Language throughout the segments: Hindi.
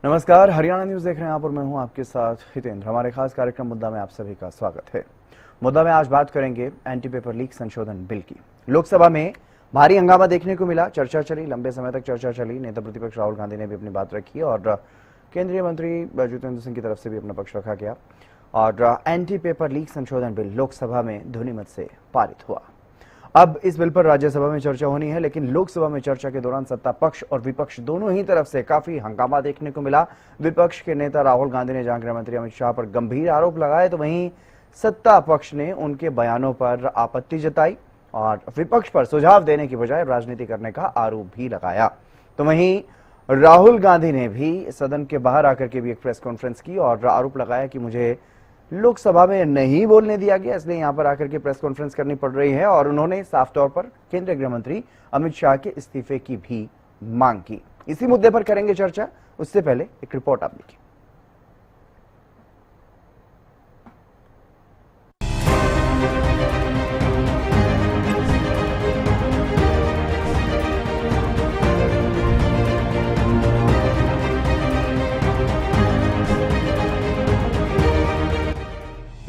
नमस्कार, हरियाणा न्यूज देख रहे हैं आप और मैं हूं आपके साथ हितेंद्र। हमारे खास कार्यक्रम मुद्दा में आप सभी का स्वागत है। मुद्दा में आज बात करेंगे एंटी पेपर लीक संशोधन बिल की। लोकसभा में भारी हंगामा देखने को मिला, चर्चा चली, लंबे समय तक चर्चा चली। नेता प्रतिपक्ष राहुल गांधी ने भी अपनी बात रखी और केंद्रीय मंत्री जितेंद्र सिंह की तरफ से भी अपना पक्ष रखा गया और एंटी पेपर लीक संशोधन बिल लोकसभा में ध्वनिमत से पारित हुआ। अब इस बिल पर राज्यसभा में चर्चा होनी है, लेकिन लोकसभा में चर्चा के दौरान सत्ता पक्ष और विपक्ष दोनों ही तरफ से काफी हंगामा देखने को मिला। विपक्ष के नेता राहुल गांधी ने जहां गृह मंत्री अमित शाह पर गंभीर आरोप लगाए, तो वहीं सत्ता पक्ष ने उनके बयानों पर आपत्ति जताई और विपक्ष पर सुझाव देने की बजाय राजनीति करने का आरोप भी लगाया। तो वहीं राहुल गांधी ने भी सदन के बाहर आकर के भी एक प्रेस कॉन्फ्रेंस की और आरोप लगाया कि मुझे लोकसभा में नहीं बोलने दिया गया, इसलिए यहां पर आकर के प्रेस कॉन्फ्रेंस करनी पड़ रही है। और उन्होंने साफ तौर पर केंद्रीय गृह मंत्री अमित शाह के इस्तीफे की भी मांग की। इसी मुद्दे पर करेंगे चर्चा, उससे पहले एक रिपोर्ट आप देखिए।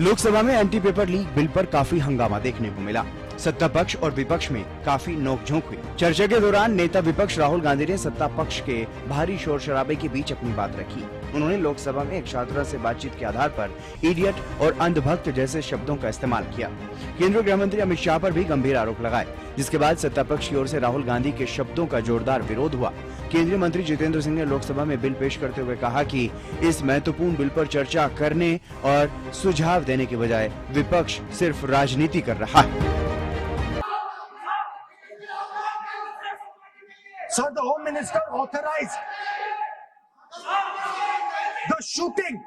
लोकसभा में एंटी पेपर लीक बिल पर काफी हंगामा देखने को मिला। सत्ता पक्ष और विपक्ष में काफी नोकझोंक हुई। चर्चा के दौरान नेता विपक्ष राहुल गांधी ने सत्ता पक्ष के भारी शोर शराबे के बीच अपनी बात रखी। उन्होंने लोकसभा में एक छात्रा से बातचीत के आधार पर इडियट और अंधभक्त जैसे शब्दों का इस्तेमाल किया। केंद्रीय गृह मंत्री अमित शाह पर भी गंभीर आरोप लगाए, जिसके बाद सत्ता पक्ष की ओर से राहुल गांधी के शब्दों का जोरदार विरोध हुआ। केंद्रीय मंत्री जितेंद्र सिंह ने लोकसभा में बिल पेश करते हुए कहा कि इस महत्वपूर्ण बिल पर चर्चा करने और सुझाव देने के बजाय विपक्ष सिर्फ राजनीति कर रहा है। Sir, the Home Minister authorized the shooting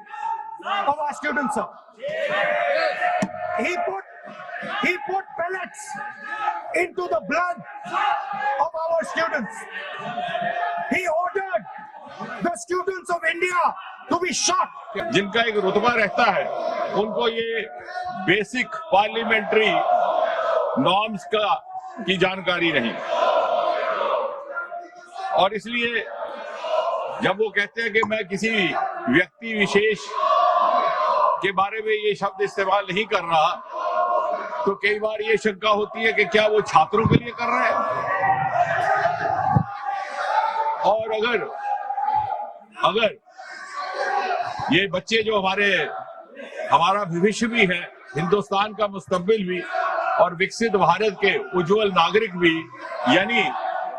of our students, sir. He put pellets into the blood of our students. He ordered the students of India to be shot. जिनका एक रुतबा रहता है, उनको ये बेसिक पार्लियामेंट्री नॉर्म्स की जानकारी नहीं, और इसलिए जब वो कहते हैं कि मैं किसी व्यक्ति विशेष के बारे में ये शब्द इस्तेमाल नहीं कर रहा, तो कई बार ये शंका होती है कि क्या वो छात्रों के लिए कर रहे हैं। और अगर ये बच्चे जो हमारा भविष्य भी है, हिंदुस्तान का मुस्तकबिल भी और विकसित भारत के उज्जवल नागरिक भी, यानी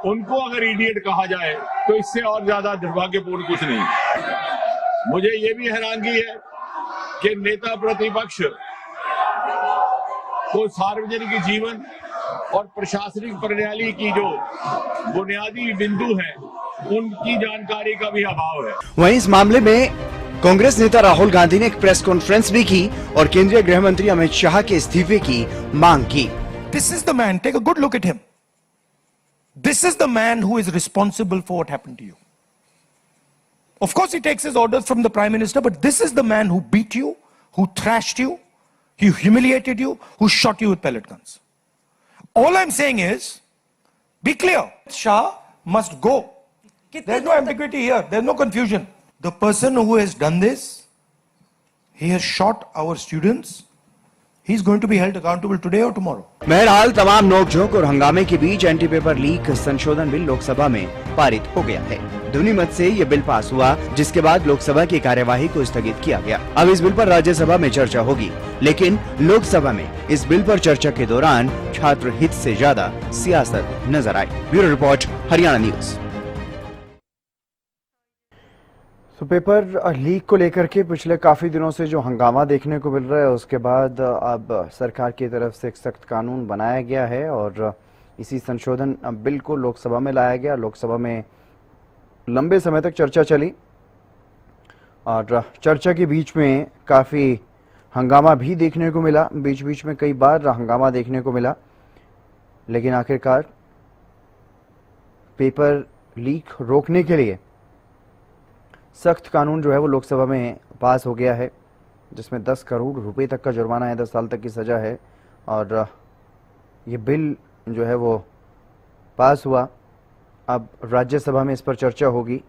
उनको अगर इडियट कहा जाए तो इससे और ज्यादा दुर्भाग्यपूर्ण कुछ नहीं। मुझे ये भी हैरानगी है कि नेता प्रतिपक्ष को सार्वजनिक जीवन और प्रशासनिक प्रणाली की जो बुनियादी बिंदु है, उनकी जानकारी का भी अभाव है। वहीं इस मामले में कांग्रेस नेता राहुल गांधी ने एक प्रेस कॉन्फ्रेंस भी की और केंद्रीय गृह मंत्री अमित शाह के इस्तीफे की मांग की। This is the man. Take a good look at him. This is the man who is responsible for what happened to you. Of course, he takes his orders from the Prime Minister, but this is the man who beat you, who thrashed you, who humiliated you, who shot you with pellet guns. All I'm saying is, be clear. Shah must go. There's no ambiguity here. There's no confusion. The person who has done this, he has shot our students. He's going to be held accountable today or tomorrow. बहरहाल तमाम नोकझोंक और हंगामे के बीच एंटी पेपर लीक संशोधन बिल लोकसभा में पारित हो गया है। ध्वनिमत से ये बिल पास हुआ, जिसके बाद लोकसभा की कार्यवाही को स्थगित किया गया। अब इस बिल पर राज्यसभा में चर्चा होगी, लेकिन लोकसभा में इस बिल पर चर्चा के दौरान छात्र हित से ज्यादा सियासत नजर आई। Bureau report, Haryana news. तो पेपर लीक को लेकर के पिछले काफी दिनों से जो हंगामा देखने को मिल रहा है, उसके बाद अब सरकार की तरफ से एक सख्त कानून बनाया गया है और इसी संशोधन बिल को लोकसभा में लाया गया। लोकसभा में लंबे समय तक चर्चा चली और चर्चा के बीच में काफी हंगामा भी देखने को मिला। बीच बीच में कई बार हंगामा देखने को मिला, लेकिन आखिरकार पेपर लीक रोकने के लिए सख्त कानून जो है वो लोकसभा में पास हो गया है, जिसमें 10 करोड़ रुपए तक का जुर्माना है, 10 साल तक की सजा है और ये बिल जो है वो पास हुआ। अब राज्यसभा में इस पर चर्चा होगी।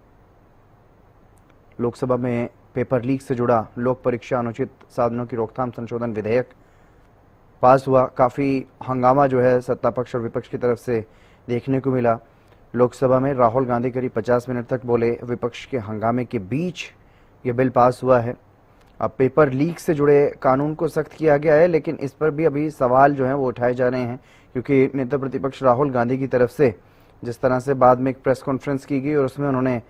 लोकसभा में पेपर लीक से जुड़ा लोक परीक्षा अनुचित साधनों की रोकथाम संशोधन विधेयक पास हुआ। काफी हंगामा जो है सत्ता पक्ष और विपक्ष की तरफ से देखने को मिला। लोकसभा में राहुल गांधी करीब 50 मिनट तक बोले। विपक्ष के हंगामे के बीच ये बिल पास हुआ है। अब पेपर लीक से जुड़े कानून को सख्त किया गया है, लेकिन इस पर भी अभी सवाल जो है वो उठाए जा रहे हैं, क्योंकि नेता प्रतिपक्ष राहुल गांधी की तरफ से जिस तरह से बाद में एक प्रेस कॉन्फ्रेंस की गई और उसमें उन्होंने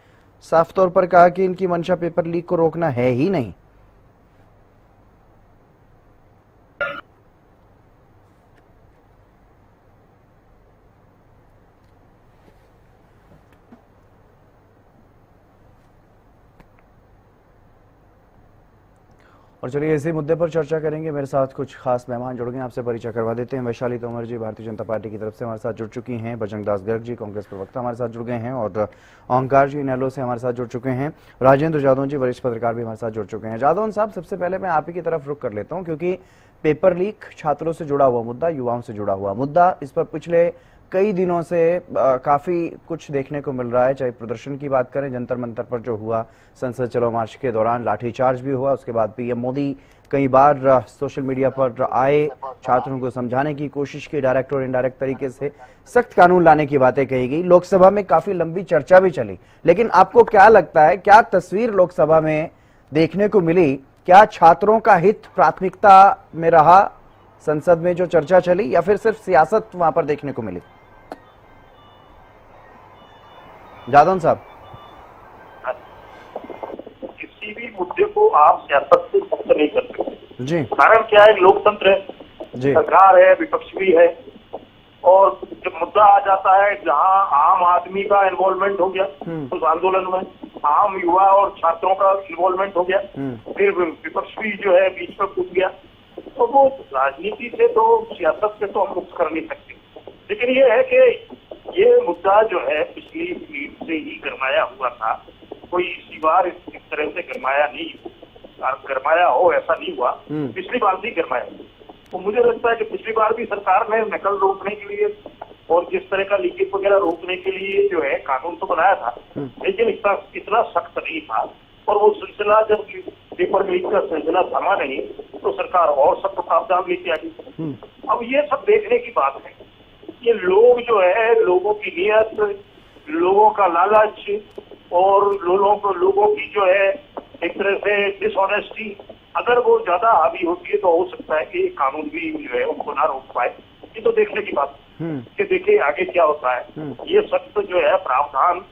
साफ तौर पर कहा कि इनकी मंशा पेपर लीक को रोकना है ही नहीं। और चलिए इसी मुद्दे पर चर्चा करेंगे। मेरे साथ कुछ खास मेहमान जुड़ गए हैं, आपसे परिचय करवा देते हैं। वैशाली तोमर जी भारतीय जनता पार्टी की तरफ से हमारे साथ जुड़ चुकी हैं। बजरंग दास गर्ग जी कांग्रेस प्रवक्ता हमारे साथ जुड़ गए हैं और ओंकार जी इनेलो से हमारे साथ जुड़ चुके हैं। राजेंद्र जादव जी वरिष्ठ पत्रकार भी हमारे साथ जुड़ चुके हैं। जादव साहब, सबसे पहले मैं आप ही की तरफ रुख कर लेता हूँ, क्योंकि पेपर लीक छात्रों से जुड़ा हुआ मुद्दा, युवाओं से जुड़ा हुआ मुद्दा, इस पर पिछले कई दिनों से काफी कुछ देखने को मिल रहा है। चाहे प्रदर्शन की बात करें, जंतर मंतर पर जो हुआ, संसद चलो मार्च के दौरान लाठीचार्ज भी हुआ, उसके बाद पीएम मोदी कई बार सोशल मीडिया पर आए, छात्रों को समझाने की कोशिश की, डायरेक्ट और इनडायरेक्ट तरीके से सख्त कानून लाने की बातें कही गई। लोकसभा में काफी लंबी चर्चा भी चली, लेकिन आपको क्या लगता है, क्या तस्वीर लोकसभा में देखने को मिली? क्या छात्रों का हित प्राथमिकता में रहा संसद में जो चर्चा चली, या फिर सिर्फ सियासत वहां पर देखने को मिली? जादव साहब, किसी भी मुद्दे को आप सियासत से मुक्त नहीं कर सकते जी। कारण क्या है, लोकतंत्र है, सरकार है, विपक्ष भी है, और जब मुद्दा आ जाता है जहां आम आदमी का इन्वॉल्वमेंट हो गया उस आंदोलन में, आम युवा और छात्रों का इन्वॉल्वमेंट हो गया, फिर विपक्ष भी जो है बीच में कूद गया, तो वो राजनीति से तो सियासत से तो हम मुक्त कर नहीं सकते। लेकिन ये है कि ये मुद्दा जो है पिछली पीढ़ी से ही गरमाया हुआ था, कोई इसी बार इस तरह से गरमाया नहीं, गरमाया हो ऐसा नहीं हुआ, पिछली बार भी गरमाया। तो मुझे लगता है कि पिछली बार भी सरकार ने नकल रोकने के लिए और जिस तरह का लीकेज वगैरह रोकने के लिए जो है कानून तो बनाया था, लेकिन इतना सख्त नहीं था, और वो सिलसिला जब पेपर लीक का सिलसिला थमा नहीं तो सरकार और सख्त प्रावधान लेके आ गई। अब ये सब देखने की बात है, ये लोग जो है, लोगों की नीयत, लोगों का लालच और लोगों की जो है एक तरह से डिसऑनेस्टी, अगर वो ज्यादा हावी होती है तो हो सकता है कि कानून भी जो है उनको ना रोक पाए। ये तो देखने की बात है कि देखिए आगे क्या होता है। ये सख्त जो है प्रावधान,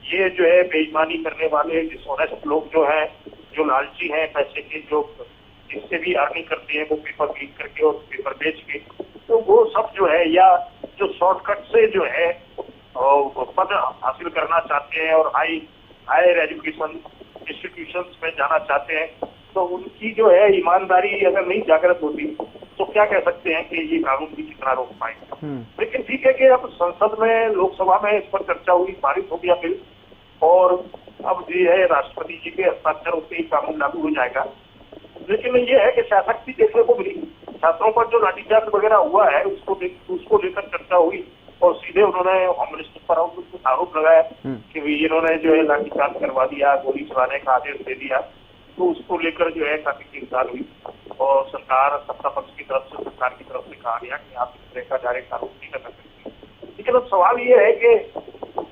ये जो है बेईमानी करने वाले डिसऑनेस्ट लोग जो हैं, जो लालची हैं पैसे के, जो जिससे भी अर्निंग करते हैं वो पेपर लीक करके और पेपर बेच के, तो वो सब जो है, या जो शॉर्टकट से जो है पद हासिल करना चाहते हैं और हायर एजुकेशन इंस्टीट्यूशंस में जाना चाहते हैं, तो उनकी जो है ईमानदारी अगर नहीं जागृत होती तो क्या कह सकते हैं कि ये कानून भी कितना रोक पाएंगे। लेकिन ठीक है कि अब संसद में, लोकसभा में इस पर चर्चा हुई, पारित हो गया बिल, और अब ये है राष्ट्रपति जी के हस्ताक्षर होते ही कानून लागू हो जाएगा। लेकिन ये है कि शासक भी देखने को मिली, छात्रों पर जो लाठीचार्ज वगैरह हुआ है उसको लेकर चर्चा हुई, और सीधे उन्होंने होम मिनिस्टर पर आरोप लगाया कि इन्होंने जो है लाठीचार्ज करवा दिया, गोली चलाने का आदेश दे दिया। तो उसको लेकर जो है काफी चिंता हुई, और सरकार, सत्ता पक्ष की तरफ से, सरकार की तरफ से कहा गया कि आप इस तरह का डायरेक्ट आरोप नहीं कर सकते। लेकिन अब सवाल ये है कि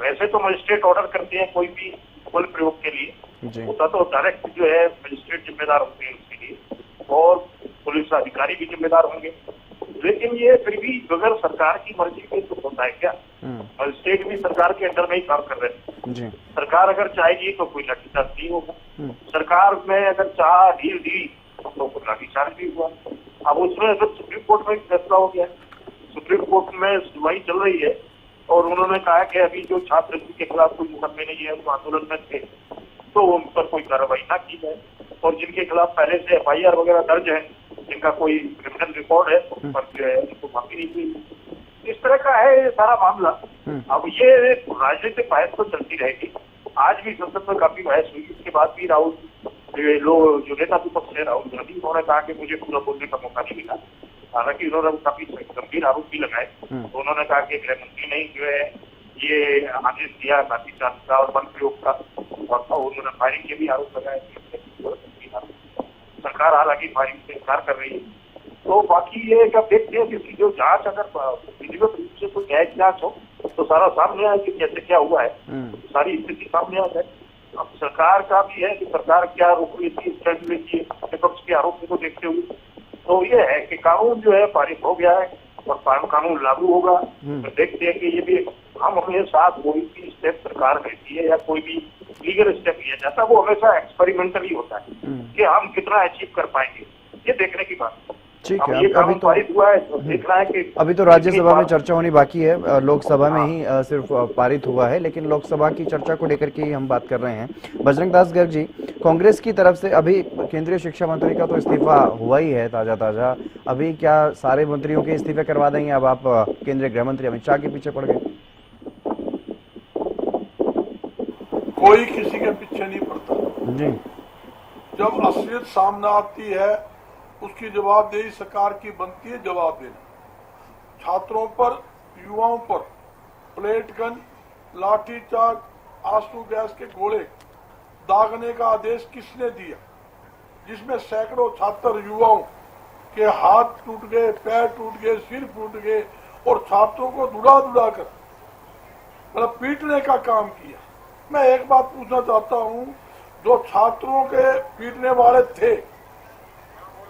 वैसे तो मजिस्ट्रेट ऑर्डर करते हैं कोई भी बल प्रयोग के लिए, होता तो डायरेक्ट जो है मजिस्ट्रेट जिम्मेदार होते हैं उसके लिए, और पुलिस अधिकारी भी जिम्मेदार होंगे। लेकिन ये फिर भी बगैर सरकार की मर्जी के तो होता है क्या? मजिस्ट्रेट भी सरकार के अंडर में ही काम कर रहे हैं। सरकार अगर चाहेगी तो कोई लाठीचार्ज नहीं होगा, सरकार में अगर चाह ढील दी तो कोई लाठीचार्ज भी हुआ। अब उसमें अगर सुप्रीम कोर्ट में फैसला हो गया, सुप्रीम कोर्ट में सुनवाई चल रही है, और उन्होंने कहा कि अभी जो छात्र के खिलाफ कोई मुकदमे नहीं है, वो आंदोलन में थे, तो उन पर कोई कार्रवाई ना की जाए, और जिनके खिलाफ पहले से FIR वगैरह दर्ज है, जिनका कोई क्रिमिनल रिकॉर्ड है, उन पर जो है उनको माफी नहीं हुई। इस तरह का है ये सारा मामला। अब ये राजनीतिक बहस तो चलती रहेगी। आज भी संसद में काफी बहस हुई, इसके बाद भी राहुल लोग जो नेता विपक्ष है, राहुल गांधी, उन्होंने कहा कि मुझे पूरा बोलने का मौका नहीं मिला। हालांकि उन्होंने काफी गंभीर आरोप भी लगाए, तो उन्होंने कहा कि गृह मंत्री ने जो है ये आदेश दिया लाठीचार्ज का और बल प्रयोग का, हुआ था, उन्होंने फायरिंग के भी आरोप लगाए थे। सरकार हालांकि फायरिंग से इनकार कर रही है। तो बाकी ये क्या देखते हैं कि जो जांच अगर विधिवत रूप से कोई न्यायिक जांच हो तो सारा सामने आए कि कैसे क्या हुआ है, सारी स्थिति सामने आ जाए। अब सरकार का भी है कि सरकार क्या रोक रही थी, स्टैंड लेती है विपक्ष के आरोपों को देखते हुए। तो ये है कि कानून जो है पारित हो गया है और कानून लागू होगा। तो देखते हैं कि ये भी हम अपने साथ कोई भी स्टेप सरकार लेती है या कोई भी लीगल स्टेप लिया जाता है वो हमेशा एक्सपेरिमेंटली होता है कि हम कितना अचीव कर पाएंगे, ये देखने की बात है। ठीक है, ये कानून पारित हुआ है तो देखना है कि अभी तो राज्यसभा में चर्चा होनी बाकी है, लोकसभा में ही सिर्फ पारित हुआ है, लेकिन लोकसभा की चर्चा को लेकर के ही हम बात कर रहे हैं। बजरंग दास गर्ग जी, कांग्रेस की तरफ से अभी केंद्रीय शिक्षा मंत्री का तो इस्तीफा हुआ ही है ताजा, अभी क्या सारे मंत्रियों के इस्तीफे करवा देंगे? अब आप केंद्रीय गृह मंत्री अमित शाह के पीछे पड़ गए। कोई किसी के पीछे नहीं पड़ता जी। जब असलियत सामने आती है उसकी जवाबदेही सरकार की बनती है जवाब देना। छात्रों पर, युवाओं पर प्लेट गन, लाठीचार्ज, आंसू गैस के गोले दागने का आदेश किसने दिया, जिसमें सैकड़ों छात्र युवाओं के हाथ टूट गए, पैर टूट गए, सिर फूट गए और छात्रों को दुड़ा दुड़ा कर मतलब पीटने का काम किया। मैं एक बात पूछना चाहता हूं, जो छात्रों के पीटने वाले थे,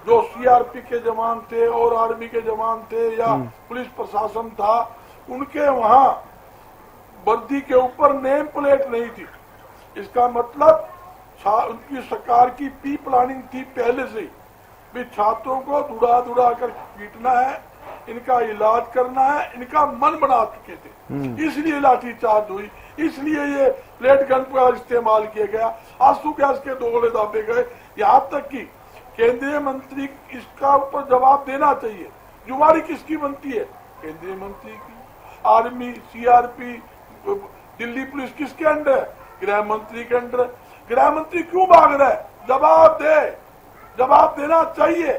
जो सीआरपी के जवान थे और आर्मी के जवान थे या पुलिस प्रशासन था, उनके वहां वर्दी के ऊपर नेम प्लेट नहीं थी। इसका मतलब उनकी सरकार की प्री प्लानिंग थी पहले से भी छात्रों को दुड़ा दुड़ा कर पीटना है, इनका इलाज करना है, इनका मन बना चुके थे। इसलिए लाठीचार्ज हुई, इसलिए ये प्लेट गन का इस्तेमाल किया गया, आंसू गैस के गोले दाबे गए। यहाँ तक कि केंद्रीय मंत्री इसका ऊपर जवाब देना चाहिए। जुम्मेवारी किसकी बनती है? केंद्रीय मंत्री की। आर्मी, सीआरपी, दिल्ली पुलिस किसके अंडर है? गृह मंत्री के अंडर। गृह मंत्री क्यों भाग रहा है? जवाब दे, जवाब देना चाहिए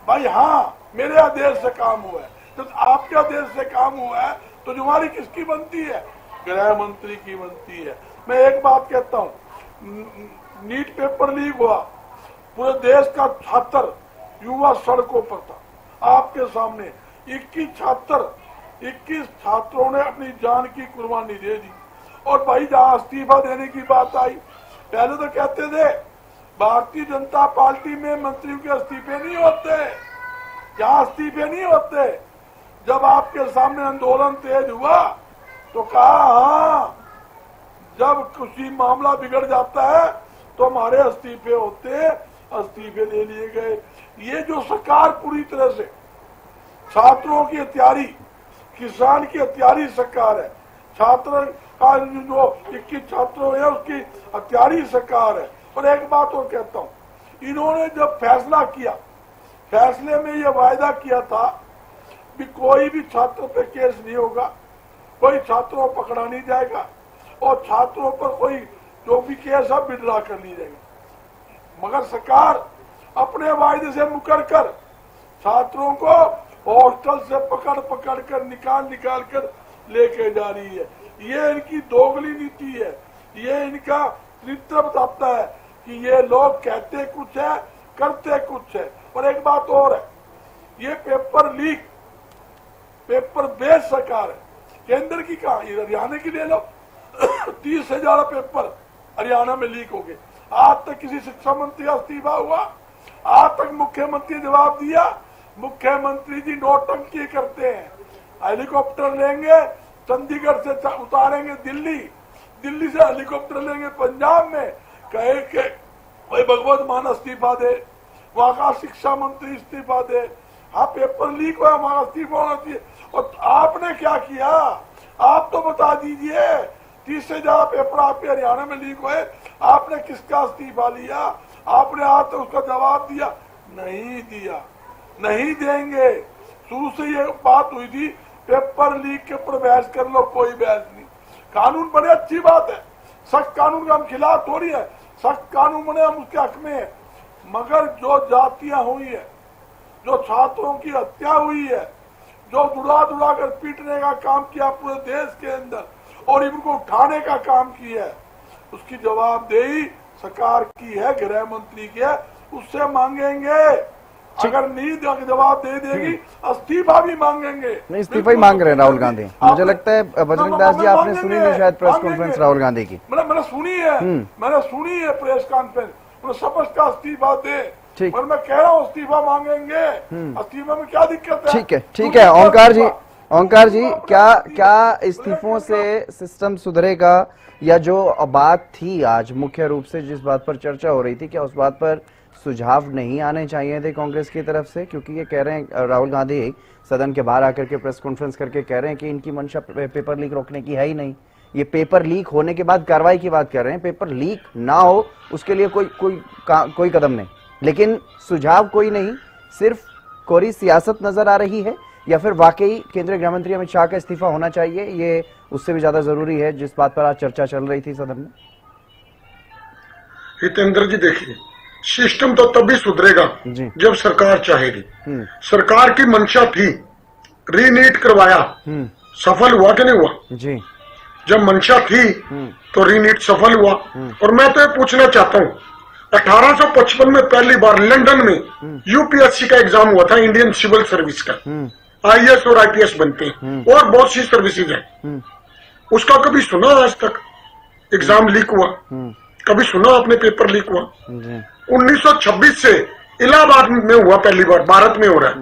भाई। हाँ, मेरे आदेश से काम हुआ है, तो आपके आदेश से काम हुआ है तो जुम्मेवारी किसकी बनती है? गृह मंत्री की बनती है। मैं एक बात कहता हूँ, नीट पेपर लीक हुआ, पूरे देश का छात्र युवा सड़कों पर था, आपके सामने 21 छात्रों ने अपनी जान की कुर्बानी दे दी। और भाई जहां इस्तीफा देने की बात आई, पहले तो कहते थे भारतीय जनता पार्टी में मंत्रियों के इस्तीफे नहीं होते, यहाँ इस्तीफे नहीं होते। जब आपके सामने आंदोलन तेज हुआ तो कहा हाँ, जब किसी मामला बिगड़ जाता है तो हमारे इस्तीफे होते, इस्तीफे ले लिए गए। ये जो सरकार पूरी तरह से छात्रों की हत्यारी, किसान की हत्यारी सरकार है, छात्र का जो 21 छात्र है उसकी हत्यारी सरकार है। और एक बात और कहता हूँ, इन्होंने जब फैसला किया, फैसले में ये वायदा किया था कि कोई भी छात्र पे केस नहीं होगा, कोई छात्रों को पकड़ा नहीं जाएगा और छात्रों पर कोई जो भी केस है विड्रॉ कर ली जाएगी। मगर सरकार अपने वायदे से मुकर कर छात्रों को हॉस्टल से पकड़ कर निकाल कर लेके जा रही है। ये इनकी दोगली नीति है, ये इनका चरित्र बताता है कि ये लोग कहते कुछ है, करते कुछ है। और एक बात और है, ये पेपर लीक, पेपर बेच सरकार है, केंद्र की कहा, हरियाणा की ले लो 30,000 पेपर हरियाणा में लीक हो गए। आज तक किसी शिक्षा मंत्री का इस्तीफा हुआ? आज तक मुख्यमंत्री जवाब दिया? मुख्यमंत्री जी नौटंकी करते हैं, हेलीकॉप्टर लेंगे चंडीगढ़ से उतारेंगे दिल्ली, दिल्ली से हेलीकॉप्टर लेंगे पंजाब में, कहे कि भाई भगवत मान इस्तीफा दे, वहां का शिक्षा मंत्री इस्तीफा दे। हाँ, पेपर लीक हुआ, वहां इस्तीफा होना चाहिए। और आपने क्या किया? आप तो बता दीजिए, 30 से ज्यादा पेपर आपके हरियाणा में लीक हुए, आपने किसका इस्तीफा लिया? आपने आज तक उसका जवाब दिया? नहीं दिया, नहीं देंगे। शुरू से ये बात हुई थी पेपर लीक के ऊपर बहस कर लो, कोई बहस नहीं। कानून बने अच्छी बात है, सख्त कानून का हम खिलाफ थोड़ी है, सख्त कानून बने हम उसके हक में है। मगर जो जातियां हुई है, जो छात्रों की हत्या हुई है, जो दुड़ा दुड़ा कर पीटने का काम किया पूरे देश के अंदर और इनको उठाने का काम किया है, उसकी जवाबदेही सरकार की है, गृह मंत्री की है, उससे मांगेंगे। अगर नहीं जवाबदेही देगी इस्तीफा भी मांगेंगे। नहीं, इस्तीफा ही मांग रहे हैं राहुल गांधी। मुझे लगता है बजरंग दास जी आपने सुनी नहीं शायद प्रेस कॉन्फ्रेंस राहुल गांधी की। मैंने सुनी है प्रेस कॉन्फ्रेंस, स्पष्ट का इस्तीफा दे। ठीक। पर मैं कह रहा हूँ इस्तीफा मांगेंगे, इस्तीफा में क्या दिक्कत है? ठीक है ओंकार जी क्या इस्तीफों से सिस्टम सुधरेगा, या जो बात थी आज मुख्य रूप से जिस बात पर चर्चा हो रही थी, क्या उस बात पर सुझाव नहीं आने चाहिए थे कांग्रेस की तरफ से? क्योंकि ये कह रहे हैं राहुल गांधी सदन के बाहर आकर के प्रेस कॉन्फ्रेंस करके कह रहे हैं कि इनकी मंशा पेपर लीक रोकने की है ही नहीं। ये पेपर लीक होने के बाद कार्रवाई की बात कर रहे हैं, पेपर लीक ना हो उसके लिए कोई कदम नहीं, लेकिन सुझाव कोई नहीं, सिर्फ कोरी सियासत नजर आ रही है, या फिर वाकई केंद्रीय गृह मंत्री अमित शाह का इस्तीफा होना चाहिए, ये उससे भी ज्यादा जरूरी है जिस बात पर आज चर्चा चल रही थी सदन में? हितेंद्र जी देखिए, सिस्टम तो तभी सुधरेगा जब सरकार चाहेगी। सरकार की मंशा थी रीनीट करवाया, सफल हुआ कि नहीं हुआ जी? जब मंशा थी तो रीनीट सफल हुआ। और मैं तो ये पूछना चाहता हूँ, 1855 में पहली बार लंदन में यूपीएससी का एग्जाम हुआ था, इंडियन सिविल सर्विस का। आईएएस और आईपीएस बनते हैं और बहुत सी सर्विसेज है। उसका कभी सुना आज तक एग्जाम लीक हुआ? कभी सुना आपने पेपर लीक हुआ? 1926 से इलाहाबाद में हुआ, पहली बार भारत में हो रहा है।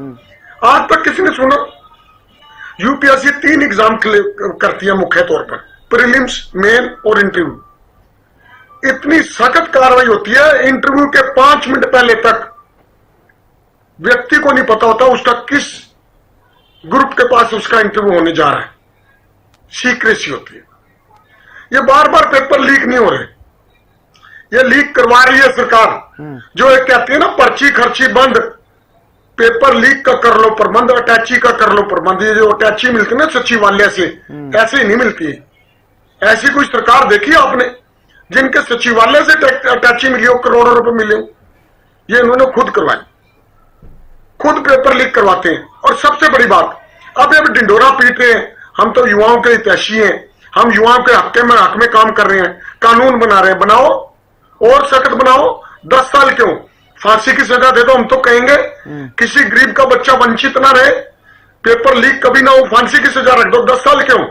आज तक किसी ने सुना? यूपीएससी 3 एग्जाम करती है मुख्य तौर पर, प्रीलिम्स, मेन और इंटरव्यू। इतनी सख्त कार्रवाई होती है, इंटरव्यू के 5 मिनट पहले तक व्यक्ति को नहीं पता होता उसका किस ग्रुप के पास उसका इंटरव्यू होने जा रहा है। सीक्रेसी होती है। ये बार बार पेपर लीक नहीं हो रहे, ये लीक करवा रही है सरकार। जो एक कहती है ना, पर्ची खर्ची बंद, पेपर लीक का कर लो प्रबंध, अटैची का कर लो प्रबंध। ये जो अटैची मिलती है ना सचिवालय से, ऐसे ही नहीं मिलती है। ऐसी कोई सरकार देखी आपने जिनके सचिवालय से अटैची मिली हो, करोड़ों रुपए मिले हो? ये इन्होंने खुद करवाई, खुद पेपर लीक करवाते हैं। और सबसे बड़ी बात, अब ये ढिंडोरा पीट रहे हैं, हम तो युवाओं के हितैषी हैं, हम युवाओं के हक में काम कर रहे हैं, कानून बना रहे हैं। बनाओ और सख्त बनाओ। 10 साल क्यों? फांसी की सजा दे दो, हम तो कहेंगे किसी गरीब का बच्चा वंचित ना रहे, पेपर लीक कभी ना हो, फांसी की सजा रख दो। 10 साल क्यों?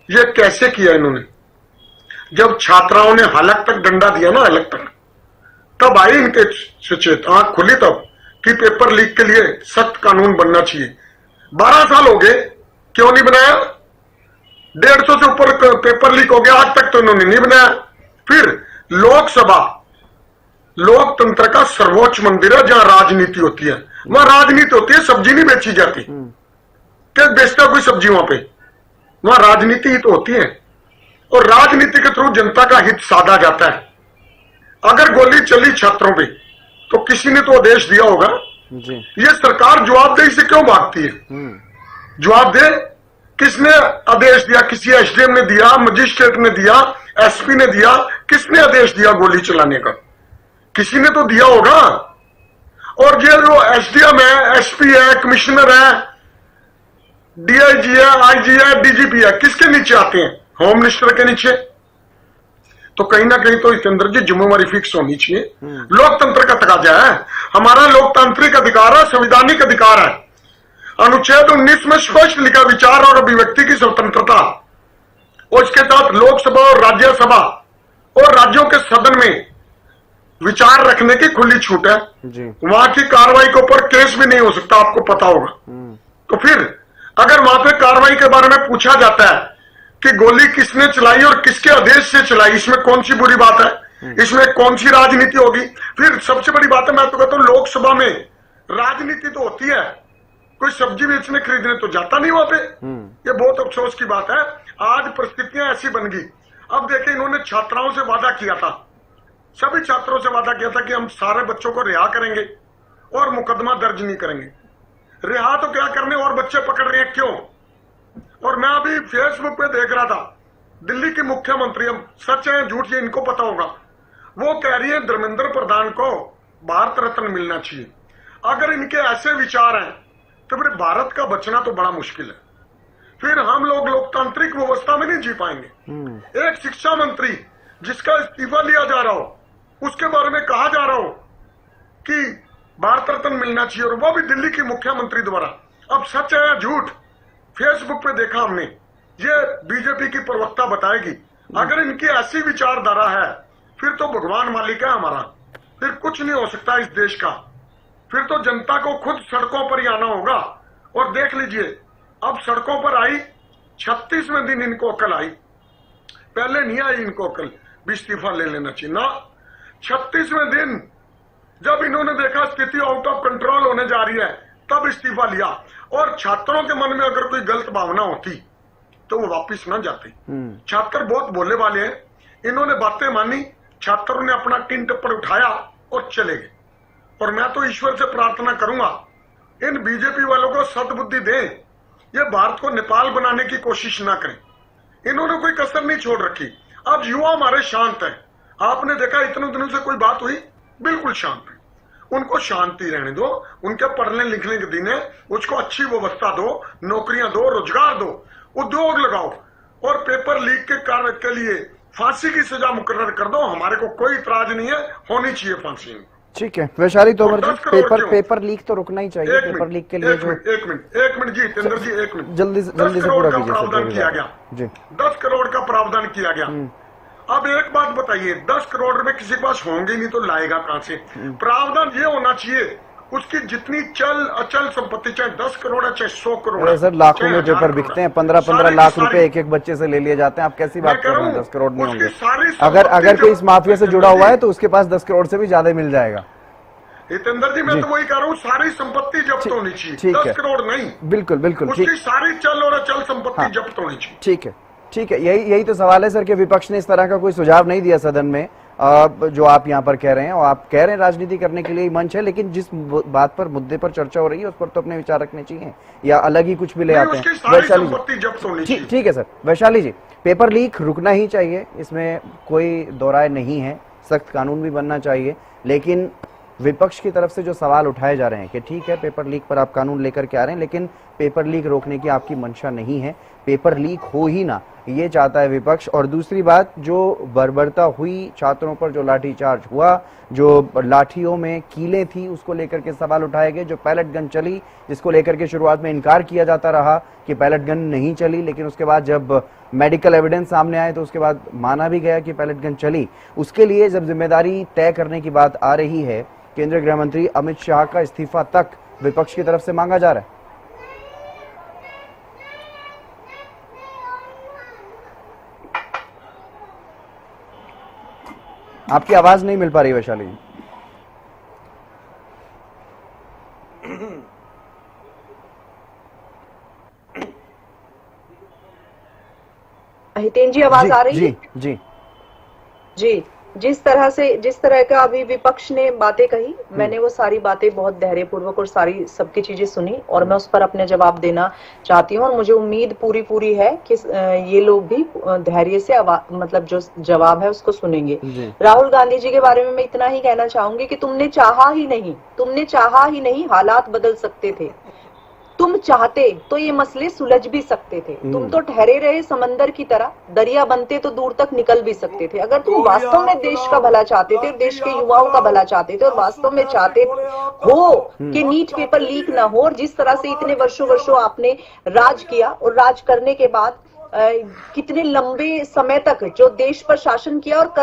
ये कैसे किया इन्होंने? जब छात्राओं ने हलक तक डंडा दिया ना, हलक तक, तब आई इनके सचेत आंख खुली तब कि पेपर लीक के लिए सख्त कानून बनना चाहिए। 12 साल हो गए, क्यों नहीं बनाया? 150 से ऊपर पेपर लीक हो गया, आज तक तो इन्होंने नहीं बनाया। फिर लोकसभा लोकतंत्र का सर्वोच्च मंदिर है, जहां राजनीति होती है। वहां राजनीति होती है, सब्जी नहीं बेची जाती। क्या बेचता कोई सब्जी वहां पे? वहां राजनीति ही तो होती है, और राजनीति के थ्रू जनता का हित साधा जाता है। अगर गोली चली छात्रों पे तो किसी ने तो आदेश दिया होगा जी। ये सरकार जवाबदेही से क्यों भागती है? जवाब दे, किसने आदेश दिया? किसी एसडीएम ने दिया, मजिस्ट्रेट ने दिया, एसपी ने दिया? किसने आदेश दिया गोली चलाने का? किसी ने तो दिया होगा। और ये जो एसडीएम है, एसपी है, कमिश्नर है, डीआईजी है, आईजी है, डीजीपी है, किसके नीचे आते हैं? होम मिनिस्टर के नीचे। तो कहीं ना कहीं तो हितेंद्र जी जिम्मेवारी फिक्स होनी चाहिए। लोकतंत्र का तकाजा है, हमारा लोकतांत्रिक अधिकार है, संवैधानिक अधिकार है। अनुच्छेद 19 में स्पष्ट लिखा, विचार और अभिव्यक्ति की स्वतंत्रता, और इसके तहत लोकसभा और राज्यसभा और राज्यों के सदन में विचार रखने की खुली छूट है। वहां की कार्रवाई के ऊपर केस भी नहीं हो सकता, आपको पता होगा। तो फिर अगर वहां पे कार्रवाई के बारे में पूछा जाता है कि गोली किसने चलाई और किसके आदेश से चलाई, इसमें कौन सी बुरी बात है? इसमें कौन सी राजनीति होगी? फिर सबसे बड़ी बात है, मैं तो कहता हूं लोकसभा में राजनीति तो होती है, कोई सब्जी बेचने खरीदने तो जाता नहीं वहां पे। ये बहुत अफसोस की बात है, आज परिस्थितियां ऐसी बन गई। अब देखिए, इन्होंने छात्राओं से वादा किया था, सभी छात्रों से वादा किया था कि हम सारे बच्चों को रिहा करेंगे और मुकदमा दर्ज नहीं करेंगे। रिहा तो क्या करने, और बच्चे पकड़ रहे हैं, क्यों? और मैं अभी फेसबुक पे देख रहा था, दिल्ली की मुख्यमंत्री, हम सच है झूठ ये इनको पता होगा, वो कह रही है धर्मेंद्र प्रधान को भारत रत्न मिलना चाहिए। अगर इनके ऐसे विचार हैं तो फिर भारत का बचना तो बड़ा मुश्किल है। फिर हम लोग लोकतांत्रिक व्यवस्था में नहीं जी पाएंगे। एक शिक्षा मंत्री जिसका इस्तीफा लिया जा रहा हो, उसके बारे में कहा जा रहा हो कि भारत रत्न मिलना चाहिए, और वो भी दिल्ली की मुख्यमंत्री द्वारा। अब सच है या झूठ, फेसबुक पे देखा हमने, ये बीजेपी की प्रवक्ता बताएगी। अगर इनकी ऐसी विचारधारा है फिर तो भगवान मालिक है हमारा, फिर कुछ नहीं हो सकता इस देश का। फिर तो जनता को खुद सड़कों पर ही आना होगा। और देख लीजिए, अब सड़कों पर आई, 36वें दिन इनको अकल आई, पहले नहीं आई इनको अकल भी इस्तीफा ले लेना चाहिए ना। 36वें दिन जब इन्होंने देखा स्थिति आउट ऑफ कंट्रोल होने जा रही है, तब इस्तीफा लिया। और छात्रों के मन में अगर कोई गलत भावना होती तो वो वापिस ना जाते। छात्र बहुत बोले वाले हैं, इन्होंने बातें मानी, छात्रों ने अपना टिन टप्पर उठाया और चले गए। और मैं तो ईश्वर से प्रार्थना करूंगा इन बीजेपी वालों को सद्बुद्धि दें, ये भारत को नेपाल बनाने की कोशिश ना करें। इन्होंने कोई कसर नहीं छोड़ रखी। अब युवा हमारे शांत है, आपने देखा इतने दिनों से कोई बात हुई, बिल्कुल शांत है। उनको शांति रहने दो, उनके पढ़ने लिखने के दिन है, उसको अच्छी व्यवस्था दो, नौकरियां दो, रोजगार दो, उद्योग लगाओ, और पेपर लीक के कारण के लिए फांसी की सजा मुकर्रर कर दो। हमारे को कोई इतराज नहीं है, होनी चाहिए फांसी। ठीक है वैशाली तोमर जी, 10 करोड़ पेपर लीक तो रुकना ही चाहिए। पेपर लीक के लिए जो एक मिनट जी जितेंद्र जी, एक मिनट, जल्दी से पूरा कीजिए। प्रावधान किया गया जी, 10 करोड़ का प्रावधान किया गया। अब एक बात बताइए, 10 करोड़ रुपए किसी के पास होंगे नहीं तो लाएगा कहां से? प्रावधान ये होना चाहिए उसकी जितनी चल अचल संपत्ति, चाहे 10 करोड़ है चाहे 100 करोड़ है, सर लाखों में पेपर बिकते हैं, 15-15 लाख रुपए एक एक बच्चे से ले लिए जाते हैं। आप कैसी बात कर रहे हैं? 10 करोड़ नहीं होंगे। अगर कोई इस माफिया से जुड़ा हुआ है तो उसके पास 10 करोड़ से भी ज्यादा मिल जाएगा। हितेंद्र जी, मैं तो वही कह रहा हूँ, सारी संपत्ति जब्त होनी चाहिए, 10 करोड़ नहीं। बिल्कुल बिल्कुल, उसकी सारी चल और अचल संपत्ति जब्त होनी चाहिए। ठीक है, यही तो सवाल है सर कि विपक्ष ने इस तरह का कोई सुझाव नहीं दिया सदन में, जो आप यहाँ पर कह रहे हैं। और आप कह रहे हैं राजनीति करने के लिए ही मंच है, लेकिन जिस बात पर, मुद्दे पर चर्चा हो रही है उस पर तो अपने विचार रखने चाहिए, या अलग ही कुछ भी ले आते हैं। वैशाली जी, ठीक है सर। वैशाली जी, पेपर लीक रुकना ही चाहिए, इसमें कोई दो राय नहीं है, सख्त कानून भी बनना चाहिए। लेकिन विपक्ष की तरफ से जो सवाल उठाए जा रहे हैं कि ठीक है पेपर लीक पर आप कानून लेकर के आ रहे हैं, लेकिन पेपर लीक रोकने की आपकी मंशा नहीं है, पेपर लीक हो ही ना, ये चाहता है विपक्ष। और दूसरी बात, जो बर्बरता हुई छात्रों पर, जो लाठीचार्ज हुआ, जो लाठियों में कीलें थी, उसको लेकर के सवाल उठाए गए, जो पैलेट गन चली, जिसको लेकर के शुरुआत में इनकार किया जाता रहा कि पैलेट गन नहीं चली, लेकिन उसके बाद जब मेडिकल एविडेंस सामने आए तो उसके बाद माना भी गया कि पैलेट गन चली। उसके लिए जब जिम्मेदारी तय करने की बात आ रही है, केंद्रीय गृह मंत्री अमित शाह का इस्तीफा तक विपक्ष की तरफ से मांगा जा रहा है। आपकी आवाज नहीं मिल पा रही वैशाली जी। हितेन जी, आवाज आ रही है? जी जी, जिस तरह का अभी विपक्ष ने बातें कही, मैंने वो सारी बातें बहुत धैर्यपूर्वक और सारी सबकी चीजें सुनी, और मैं उस पर अपने जवाब देना चाहती हूँ। और मुझे उम्मीद पूरी है कि ये लोग भी धैर्य से मतलब जो जवाब है उसको सुनेंगे। राहुल गांधी जी के बारे में मैं इतना ही कहना चाहूंगी कि तुमने चाहा ही नहीं, हालात बदल सकते थे। तुम चाहते तो ये मसले सुलझ भी सकते थे। तुम तो ठहरे रहे समंदर की तरह, दरिया बनते तो दूर तक निकल भी सकते थे। अगर तुम वास्तव में देश का भला चाहते थे और देश के युवाओं का भला चाहते थे, और वास्तव में चाहते हो कि नीट पेपर लीक ना हो, और जिस तरह से इतने वर्षों आपने राज किया, और राज करने के बाद कितने लंबे समय तक जो देश पर शासन किया, और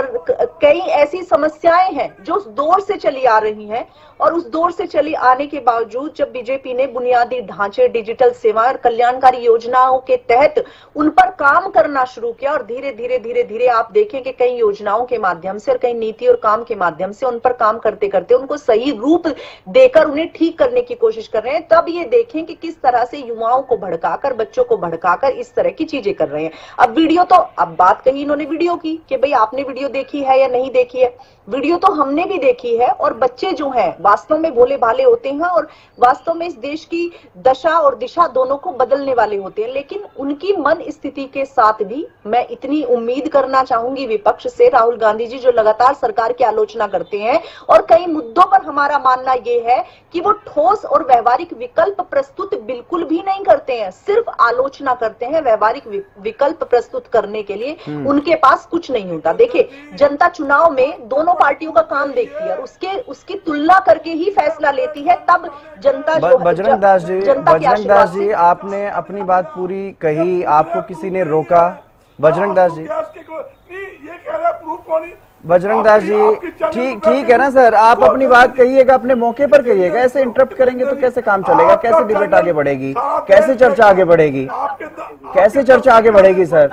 कई ऐसी समस्याएं हैं जो उस दौर से चली आ रही हैं, और उस दौर से चली आने के बावजूद जब बीजेपी ने बुनियादी ढांचे, डिजिटल सेवाएं और कल्याणकारी योजनाओं के तहत उन पर काम करना शुरू किया, और धीरे आप देखें कि कई योजनाओं के माध्यम से और कई नीति और काम के माध्यम से उन पर काम करते करते उनको सही रूप देकर उन्हें ठीक करने की कोशिश कर रहे हैं, तब ये देखें कि किस तरह से युवाओं को भड़काकर, बच्चों को भड़काकर इस तरह की चीजें कर रहे हैं। अब वीडियो तो, अब बात कही इन्होंने वीडियो की कि भाई आपने वीडियो देखी है या नहीं देखी है। वीडियो तो हमने भी देखी है, और बच्चे जो हैं वास्तव में भोले भाले होते हैं, और वास्तव में इस देश की दशा और दिशा दोनों को बदलने वाले होते हैं। लेकिन उनकी मन स्थिति के साथ भी मैं इतनी उम्मीद करना चाहूंगी विपक्ष से, राहुल गांधी जी जो लगातार सरकार की आलोचना करते हैं, और कई मुद्दों पर हमारा मानना यह है कि वो ठोस और व्यवहारिक विकल्प प्रस्तुत बिल्कुल भी नहीं करते हैं, सिर्फ आलोचना करते हैं, व्यवहारिक विकल्प प्रस्तुत करने के लिए उनके पास कुछ नहीं होता। देखिए, जनता चुनाव में दोनों पार्टियों का काम देखती है और उसकी तुलना करके ही फैसला लेती है, तब जनता बजरंग दास जी आपने अपनी बात पूरी कही, आपको किसी ने रोका? बजरंग दास जी, ये कह रहा प्रूफ कौन? बजरंग दास जी, ठीक है ना सर, आप अपनी बात कहिएगा, अपने मौके पर कहिएगा। ऐसे इंटरप्ट करेंगे तो कैसे काम चलेगा, कैसे डिबेट आगे बढ़ेगी, कैसे चर्चा आगे बढ़ेगी, कैसे चर्चा आगे बढ़ेगी सर?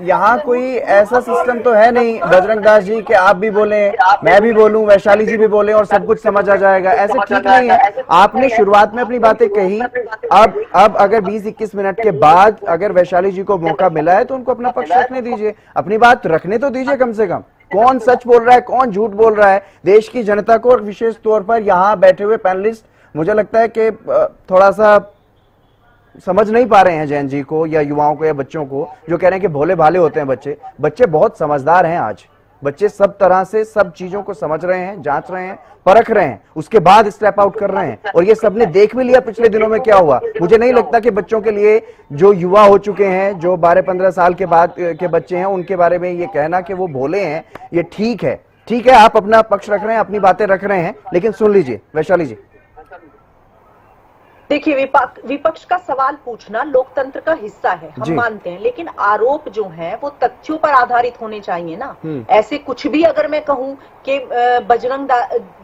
यहाँ कोई ऐसा सिस्टम तो है नहीं बजरंग दास जी कि आप भी बोले, मैं भी बोलूं, वैशाली जी भी बोले और सब कुछ समझ आ जाएगा। ऐसे ठीक नहीं है। आपने शुरुआत में अपनी बातें कही, अब अगर 20-21 मिनट के बाद अगर वैशाली जी को मौका मिला है तो उनको अपना पक्ष रखने दीजिए, अपनी बात रखने तो दीजिए कम से कम। कौन सच बोल रहा है, कौन झूठ बोल रहा है, देश की जनता को और विशेष तौर पर यहाँ बैठे हुए पैनलिस्ट मुझे लगता है कि थोड़ा सा समझ नहीं पा रहे हैं जैन जी को या युवाओं को या बच्चों को, जो कह रहे हैं कि भोले भाले होते हैं बच्चे। बच्चे बहुत समझदार हैं आज, बच्चे सब तरह से सब चीजों को समझ रहे हैं, जांच रहे हैं, परख रहे हैं, उसके बाद स्टेप आउट कर रहे हैं। और ये सबने देख भी लिया पिछले दिनों में क्या हुआ। मुझे नहीं लगता कि बच्चों के लिए, जो युवा हो चुके हैं, जो 12-15 साल के बाद के बच्चे हैं, उनके बारे में ये कहना कि वो भोले हैं, ये ठीक है। ठीक है, आप अपना पक्ष रख रहे हैं, अपनी बातें रख रहे हैं, लेकिन सुन लीजिए वैशाली जी। देखिए, विपक्ष का सवाल पूछना लोकतंत्र का हिस्सा है, हम मानते हैं, लेकिन आरोप जो है वो तथ्यों पर आधारित होने चाहिए ना। ऐसे कुछ भी अगर मैं कहूं कि बजरंग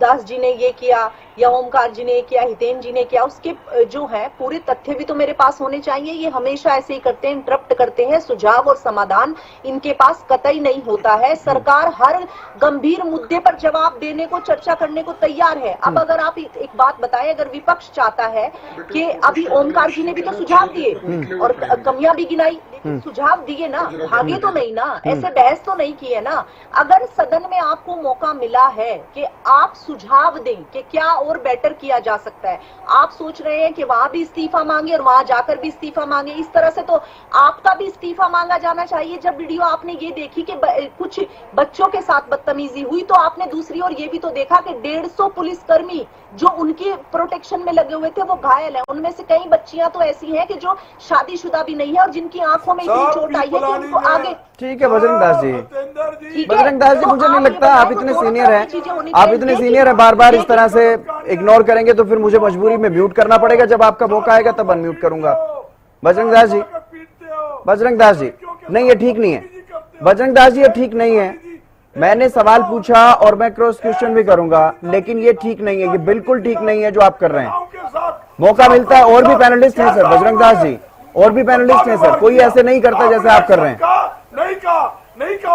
दास जी ने ये किया या ओमकार जी ने किया, हितेन जी ने किया, उसके जो है पूरे तथ्य भी तो मेरे पास होने चाहिए। ये हमेशा ऐसे ही करते हैं, इंटरप्ट करते हैं, सुझाव और समाधान इनके पास कतई नहीं होता है। सरकार हर गंभीर मुद्दे पर जवाब देने को, चर्चा करने को तैयार है। अब अगर आप एक बात बताएं, अगर विपक्ष चाहता है कि अभी ओमकार जी ने भी तो सुझाव दिए और कमियां भी गिनाई, लेकिन सुझाव दिए ना, भागे तो नहीं ना, ऐसे बहस तो नहीं की है ना। अगर सदन में आपको मौका मिला है कि आप सुझाव दें कि क्या और बेटर किया जा सकता है, आप सोच रहे हैं कि वहां भी इस्तीफा मांगे और वहां जाकर भी इस्तीफा मांगे, इस तरह से तो आपका भी इस्तीफा मांगा जाना चाहिए। जब वीडियो आपने ये देखी कि कुछ बच्चों के साथ बदतमीजी हुई, तो आपने दूसरी ओर ये भी तो देखा कि 150 पुलिसकर्मी जो उनके प्रोटेक्शन में लगे हुए थे वो घायल है। उनमें से कई बच्चियां तो ऐसी हैं कि जो शादीशुदा भी नहीं है और जिनकी आंखों में इतनी चोट आई है कि उनको आगे। ठीक है बजरंग दास जी, बजरंग दास जी, मुझे नहीं लगता आप इतने सीनियर हैं, आप इतने सीनियर हैं, बार बार इस तरह से इग्नोर करेंगे तो फिर मुझे मजबूरी में म्यूट करना पड़ेगा। जब आपका मौका आएगा तब अनम्यूट करूंगा। बजरंग दास जी, बजरंग दास जी, नहीं ये ठीक नहीं है। बजरंग दास जी, ये ठीक नहीं है। मैंने सवाल पूछा और मैं क्रॉस क्वेश्चन भी करूंगा, लेकिन ये ठीक नहीं है, ये बिल्कुल ठीक नहीं है जो आप कर रहे हैं। मौका मिलता है, और भी पैनलिस्ट हैं सर, बजरंग दास जी, और भी पैनलिस्ट हैं सर, कोई ऐसे नहीं करता जैसे आप कर रहे हैं।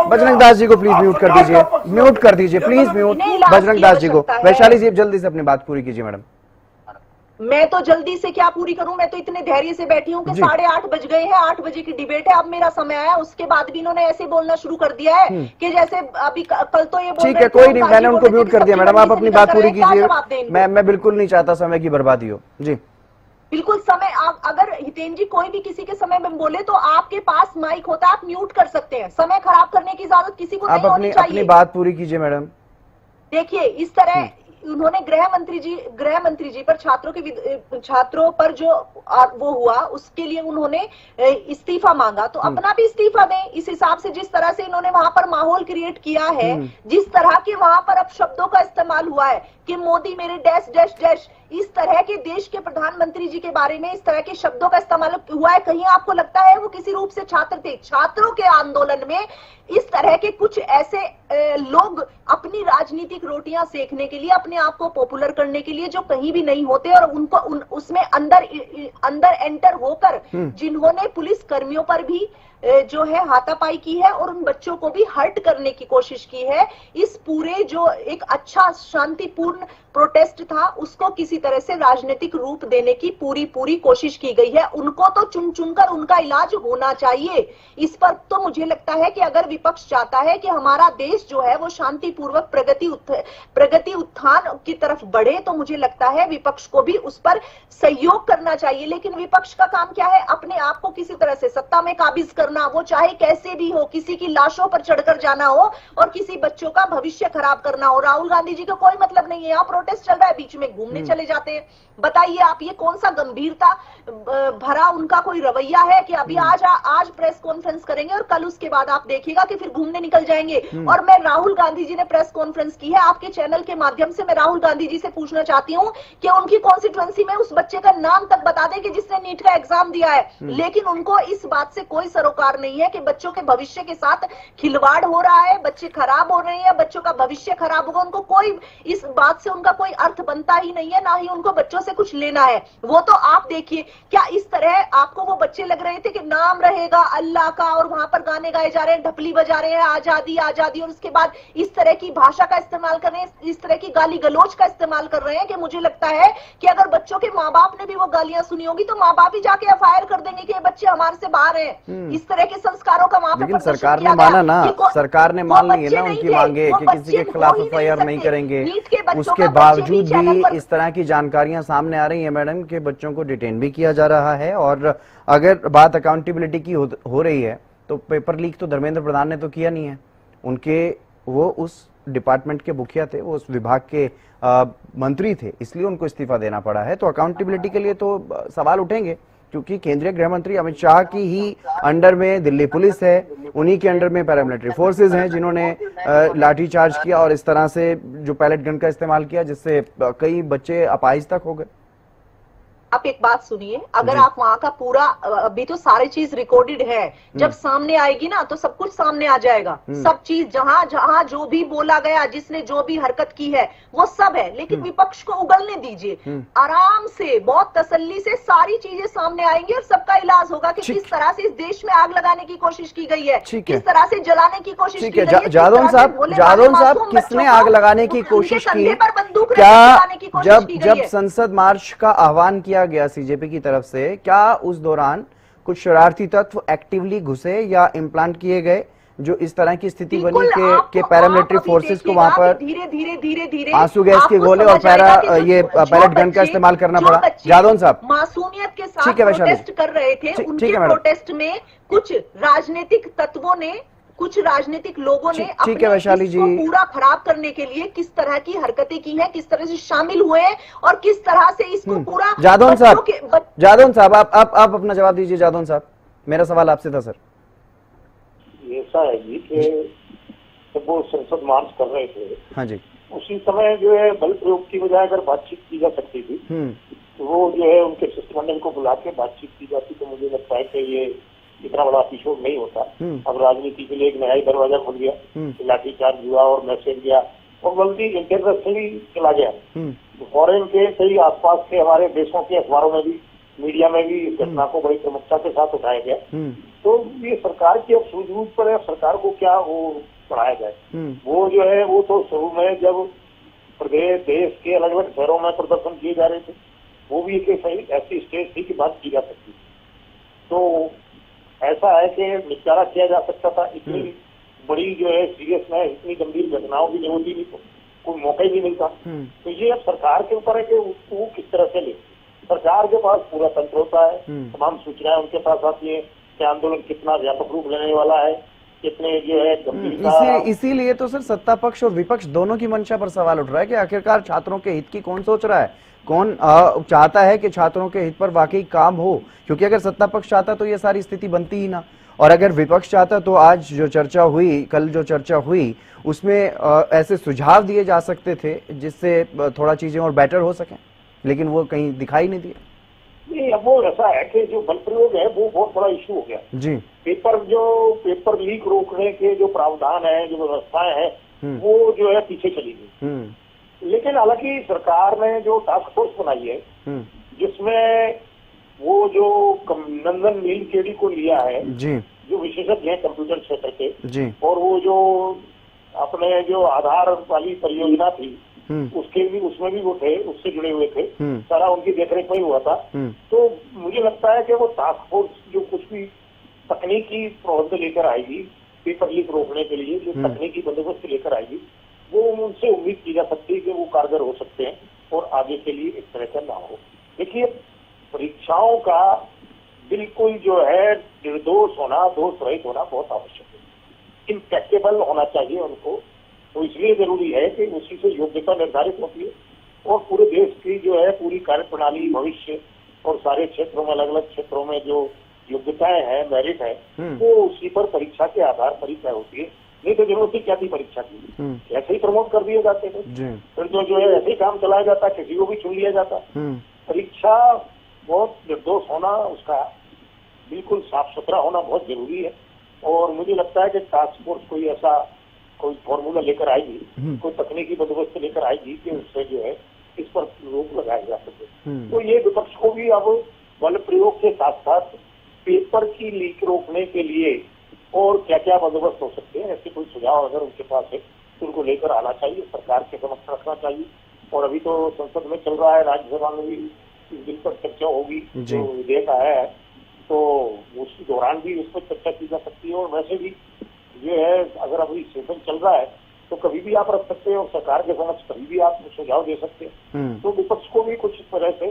बजरंग दास जी को प्लीज म्यूट कर दीजिए, म्यूट कर दीजिए प्लीज, म्यूट बजरंग दास जी को। वैशाली जी, जल्दी से अपनी बात पूरी कीजिए मैडम। मैं तो जल्दी से क्या पूरी करूं, मैं तो इतने धैर्य से बैठी हूं कि 8:30 बज गए हैं, 8 बजे की डिबेट है, अब मेरा समय आया। उसके बाद भी इन्होंने ऐसे बोलना शुरू कर दिया है कि जैसे अभी कल तो ये बोल ठीक है, कोई नहीं, मैंने उनको म्यूट कर दिया। मैडम आप अपनी बात पूरी कीजिए, मैं बिल्कुल नहीं चाहता समय की बर्बादी हो जी। बिल्कुल समय, अगर हितेन जी कोई भी किसी के समय में बोले तो आपके पास माइक होता है, आप म्यूट कर सकते हैं। समय खराब करने की इजाजत किसी को नहीं होनी चाहिए। अपनी बात पूरी कीजिए मैडम। देखिए, इस तरह उन्होंने गृह मंत्री जी पर छात्रों पर जो वो हुआ, उसके लिए उन्होंने इस्तीफा मांगा, तो अपना भी इस्तीफा दें। इस हिसाब से जिस तरह से इन्होंने वहां पर माहौल क्रिएट किया है, जिस तरह के वहां पर अपशब्दों का इस्तेमाल हुआ है कि मोदी मेरे डैश डैश डैश, इस तरह के देश के प्रधानमंत्री जी के बारे में इस तरह के शब्दों का इस्तेमाल हुआ है, कहीं आपको लगता है वो किसी रूप से छात्र थे? छात्रों के आंदोलन में इस तरह के कुछ ऐसे लोग अपनी राजनीतिक रोटियां सेकने के लिए, अपने आप को पॉपुलर करने के लिए, जो कहीं भी नहीं होते, और उनको उसमें अंदर एंटर होकर जिन्होंने पुलिस कर्मियों पर भी जो है हाथापाई की है और उन बच्चों को भी हर्ट करने की कोशिश की है, इस पूरे जो एक अच्छा शांतिपूर्ण प्रोटेस्ट था उसको किसी तरह से राजनीतिक रूप देने की पूरी कोशिश की गई है। उनको तो चुन चुनकर उनका इलाज होना चाहिए। इस पर तो मुझे लगता है कि अगर विपक्ष चाहता है कि हमारा देश जो है वो शांतिपूर्वक प्रगति उत्थान की तरफ बढ़े, तो मुझे लगता है विपक्ष को भी उस पर सहयोग करना चाहिए। लेकिन विपक्ष का काम क्या है? अपने आप को किसी तरह से सत्ता में काबिज करना करना, वो चाहे कैसे भी हो, किसी की लाशों पर चढ़कर जाना हो और किसी बच्चों का भविष्य खराब करना हो। राहुल गांधी जी का कोई मतलब नहीं है, यहाँ प्रोटेस्ट चल रहा है, बीच में घूमने चले जाते हैं। बताइए आप, ये कौन सा गंभीरता भरा उनका कोई रवैया है कि अभी आज प्रेस कॉन्फ्रेंस करेंगे और कल उसके बाद आप देखिएगा कि फिर घूमने निकल जाएंगे। और मैं राहुल गांधी जी ने प्रेस कॉन्फ्रेंस की है, आपके चैनल के माध्यम से मैं राहुल गांधी जी से पूछना चाहती हूँ कि उनकी कॉन्स्टिट्यूएंसी में उस बच्चे का नाम तक बता दें कि जिसने नीट का एग्जाम दिया है। लेकिन उनको इस बात से कोई सरोकार नहीं है कि बच्चों के भविष्य के साथ खिलवाड़ हो रहा है, बच्चे खराब हो रहे हैं, बच्चों का भविष्य खराब होगा। उनको कोई इस बात से उनका कोई अर्थ बनता ही नहीं है, ना ही उनको बच्चों से कुछ लेना है। वो तो आप देखिए, क्या इस तरह आपको वो बच्चे लग रहे थे कि नाम रहेगा अल्लाह का और वहां पर गाने गाए जा रहे हैं, ढपली बजा रहे हैं आजादी आजादी, और उसके बाद इस तरह की भाषा का इस्तेमाल कर रहे हैं, इस तरह की गाली गलौज का इस्तेमाल कर रहे हैं कि मुझे लगता है कि अगर बच्चों के माँ बाप ने भी वो गालियां सुनी होगी तो माँ बाप ही जाके एफआईआर कर देंगे कि ये बच्चे हमारे से बाहर हैं। इस तरह के संस्कारों का वहां पर सरकार ने माना ना, सरकार ने मान ली है ना उनकी मांगे कि किसी के खिलाफ एफआईआर नहीं करेंगे। उसके बावजूद भी इस तरह की जानकारियां सामने आ रही है मैडम कि बच्चों को डिटेन भी किया जा रहा है। और अगर बात अकाउंटेबिलिटी की हो रही है तो पेपर लीक तो धर्मेंद्र प्रधान ने तो किया नहीं है, उनके वो उस डिपार्टमेंट के मुखिया थे, वो उस विभाग के मंत्री थे, इसलिए उनको इस्तीफा देना पड़ा है। तो अकाउंटेबिलिटी के लिए तो सवाल उठेंगे, क्योंकि केंद्रीय गृह मंत्री अमित शाह की ही अंडर में दिल्ली पुलिस है, उन्हीं के अंडर में पैरामिलिट्री फोर्सेस हैं जिन्होंने लाठीचार्ज किया और इस तरह से जो पैलेट गन का इस्तेमाल किया जिससे कई बच्चे अपाहिज तक हो गए। आप एक बात सुनिए, अगर आप वहां का पूरा, अभी तो सारी चीज रिकॉर्डेड है, जब सामने आएगी ना तो सब कुछ सामने आ जाएगा। सब चीज जहां जहां जो भी बोला गया, जिसने जो भी हरकत की है वो सब है। लेकिन विपक्ष को उगलने दीजिए, आराम से बहुत तसल्ली से सारी चीजें सामने आएंगी और सबका इलाज होगा कि किस तरह से इस देश में आग लगाने की कोशिश की गई है, किस तरह से जलाने की कोशिश की गई है। जादौन साहब किसने आग लगाने की कोशिश की? क्या जब संसद मार्च का आह्वान किया गया सीजेपी की तरफ से, क्या उस दौरान कुछ शरारती तत्व एक्टिवली घुसे या इम्प्लांट किए गए जो इस तरह की स्थिति बनी के पैरामिलिट्री फोर्सेस को वहां पर धीरे आंसू गैस के गोले और पैलेट गन का इस्तेमाल करना पड़ा? जादौन साहब मासूमियत के साथ प्रोटेस्ट कर रहे थे, उनके प्रोटेस्ट में कुछ राजनीतिक तत्वों ने, कुछ राजनीतिक लोगों ने अपने इसको पूरा खराब करने के लिए किस तरह की हरकतें की हैं, किस तरह से शामिल हुए हैं और किस तरह से इसको पूरा। जादौन साहब आप अपना जवाब दीजिए। जादौन साहब, मेरा सवाल आपसे था सर। ऐसा है जी कि जब वो संसद मार्च कर रहे थे, हाँ जी, उसी समय जो है बल प्रयोग की बजाय अगर बातचीत की जा सकती थी तो वो जो है उनके शिष्टमंडल को बुला के बातचीत की जाती, तो मुझे लगता है कि ये इतना बड़ा एपिसोड नहीं होता। अब राजनीति के लिए एक नया दरवाजा खुल गया, लाठीचार्ज हुआ और मैसेज गया और बल्कि इंटरनेशनली चला गया। फॉरेन के कई आसपास के हमारे देशों के अखबारों में भी, मीडिया में भी इस घटना को बड़ी प्रमुखता के साथ उठाया गया। तो ये सरकार की अब सूझबूझ पर है, सरकार को क्या वो बढ़ाया जाए। वो जो है वो तो शुरू में जब प्रदेश देश के अलग अलग शहरों में प्रदर्शन किए जा रहे थे, वो भी एक ऐसी स्टेज थी कि बात की जा सकती। तो ऐसा है कि निपटारा किया जा सकता था। इतनी बड़ी जो है सीरियस में इतनी गंभीर घटनाओं की जरूरत ही नहीं, तो कोई मौका ही नहीं मिलता। तो ये अब सरकार के ऊपर है कि वो किस तरह से ले। सरकार के पास पूरा तंत्र होता है, तमाम सूचनाएं उनके पास आती है कि आंदोलन कितना व्यापक रूप लेने वाला है, कितने जो है गंभीरता। इसीलिए तो सर सत्ता पक्ष और विपक्ष दोनों की मंशा पर सवाल उठ रहा है कि आखिरकार छात्रों के हित की कौन सोच रहा है, कौन चाहता है कि छात्रों के हित पर वाकई काम हो। क्योंकि अगर सत्ता पक्ष चाहता तो ये सारी स्थिति बनती ही ना, और अगर विपक्ष चाहता तो आज जो चर्चा हुई, कल जो चर्चा हुई, उसमें ऐसे सुझाव दिए जा सकते थे जिससे थोड़ा चीजें और बेटर हो सकें, लेकिन वो कहीं दिखाई नहीं दिया। नहीं, अब वो ऐसा है कि जो बल प्रयोग है वो बहुत बड़ा इशू हो गया जी। पेपर लीक रोकने के जो प्रावधान है, जो व्यवस्थाएं हैं, वो जो है पीछे चली गई। लेकिन हालांकि सरकार ने जो टास्क फोर्स बनाई है, जिसमें वो जो नंदन नीलकेणी को लिया है जी, जो विशेषज्ञ हैं कंप्यूटर क्षेत्र के जी, और वो जो अपने जो आधार वाली परियोजना थी उसमें भी वो थे, उससे जुड़े हुए थे, सारा उनकी देखरेख में ही हुआ था। तो मुझे लगता है कि वो टास्क फोर्स जो कुछ भी तकनीकी प्रबंध लेकर आएगी पेपर लीक रोकने के लिए, जो तकनीकी बंदोबस्त लेकर आएगी, वो उनसे उम्मीद की जा सकती है कि वो कारगर हो सकते हैं और आगे के लिए इस तरह का ना हो। देखिए, परीक्षाओं का बिल्कुल जो है निर्दोष होना, दोष रहित होना बहुत आवश्यक है। इम्पैक्टेबल होना चाहिए उनको, तो इसलिए जरूरी है कि उसी से योग्यता निर्धारित होती है और पूरे देश की जो है पूरी कार्यप्रणाली, भविष्य और सारे क्षेत्रों में, अलग अलग क्षेत्रों में जो योग्यताएं हैं, मेरिट है, वो उसी पर परीक्षा के आधार पर ही तय होती है। नहीं तो जरूरत ही क्या थी परीक्षा की, ऐसे ही प्रमोट कर दिए जाते थे, फिर जो है ऐसे ही काम चलाया जाता, किसी को भी चुन लिया जाता। परीक्षा बहुत निर्दोष होना, उसका बिल्कुल साफ सुथरा होना बहुत जरूरी है। और मुझे लगता है कि टास्क फोर्स कोई ऐसा कोई फॉर्मूला लेकर आएगी, कोई तकनीकी बंदोबस्त लेकर आएगी कि उससे जो है इस पर रोक लगाया जा सके। तो ये विपक्ष को भी अब बल प्रयोग के साथ साथ पेपर की लीक रोकने के लिए और क्या क्या बंदोबस्त हो सकते हैं, ऐसे कोई सुझाव अगर उनके पास है तो उनको लेकर आना चाहिए, सरकार के समक्ष रखना चाहिए। और अभी तो संसद में चल रहा है, राज्यसभा में भी इस बिल पर चर्चा होगी, जो विधेयक आया है, तो उसके दौरान भी उस पर चर्चा की जा सकती है। और वैसे भी ये है, अगर अभी सेशन चल रहा है तो कभी भी आप रख सकते हैं और सरकार के समक्ष कभी भी आप सुझाव दे सकते हैं। तो विपक्ष को भी कुछ इस तरह से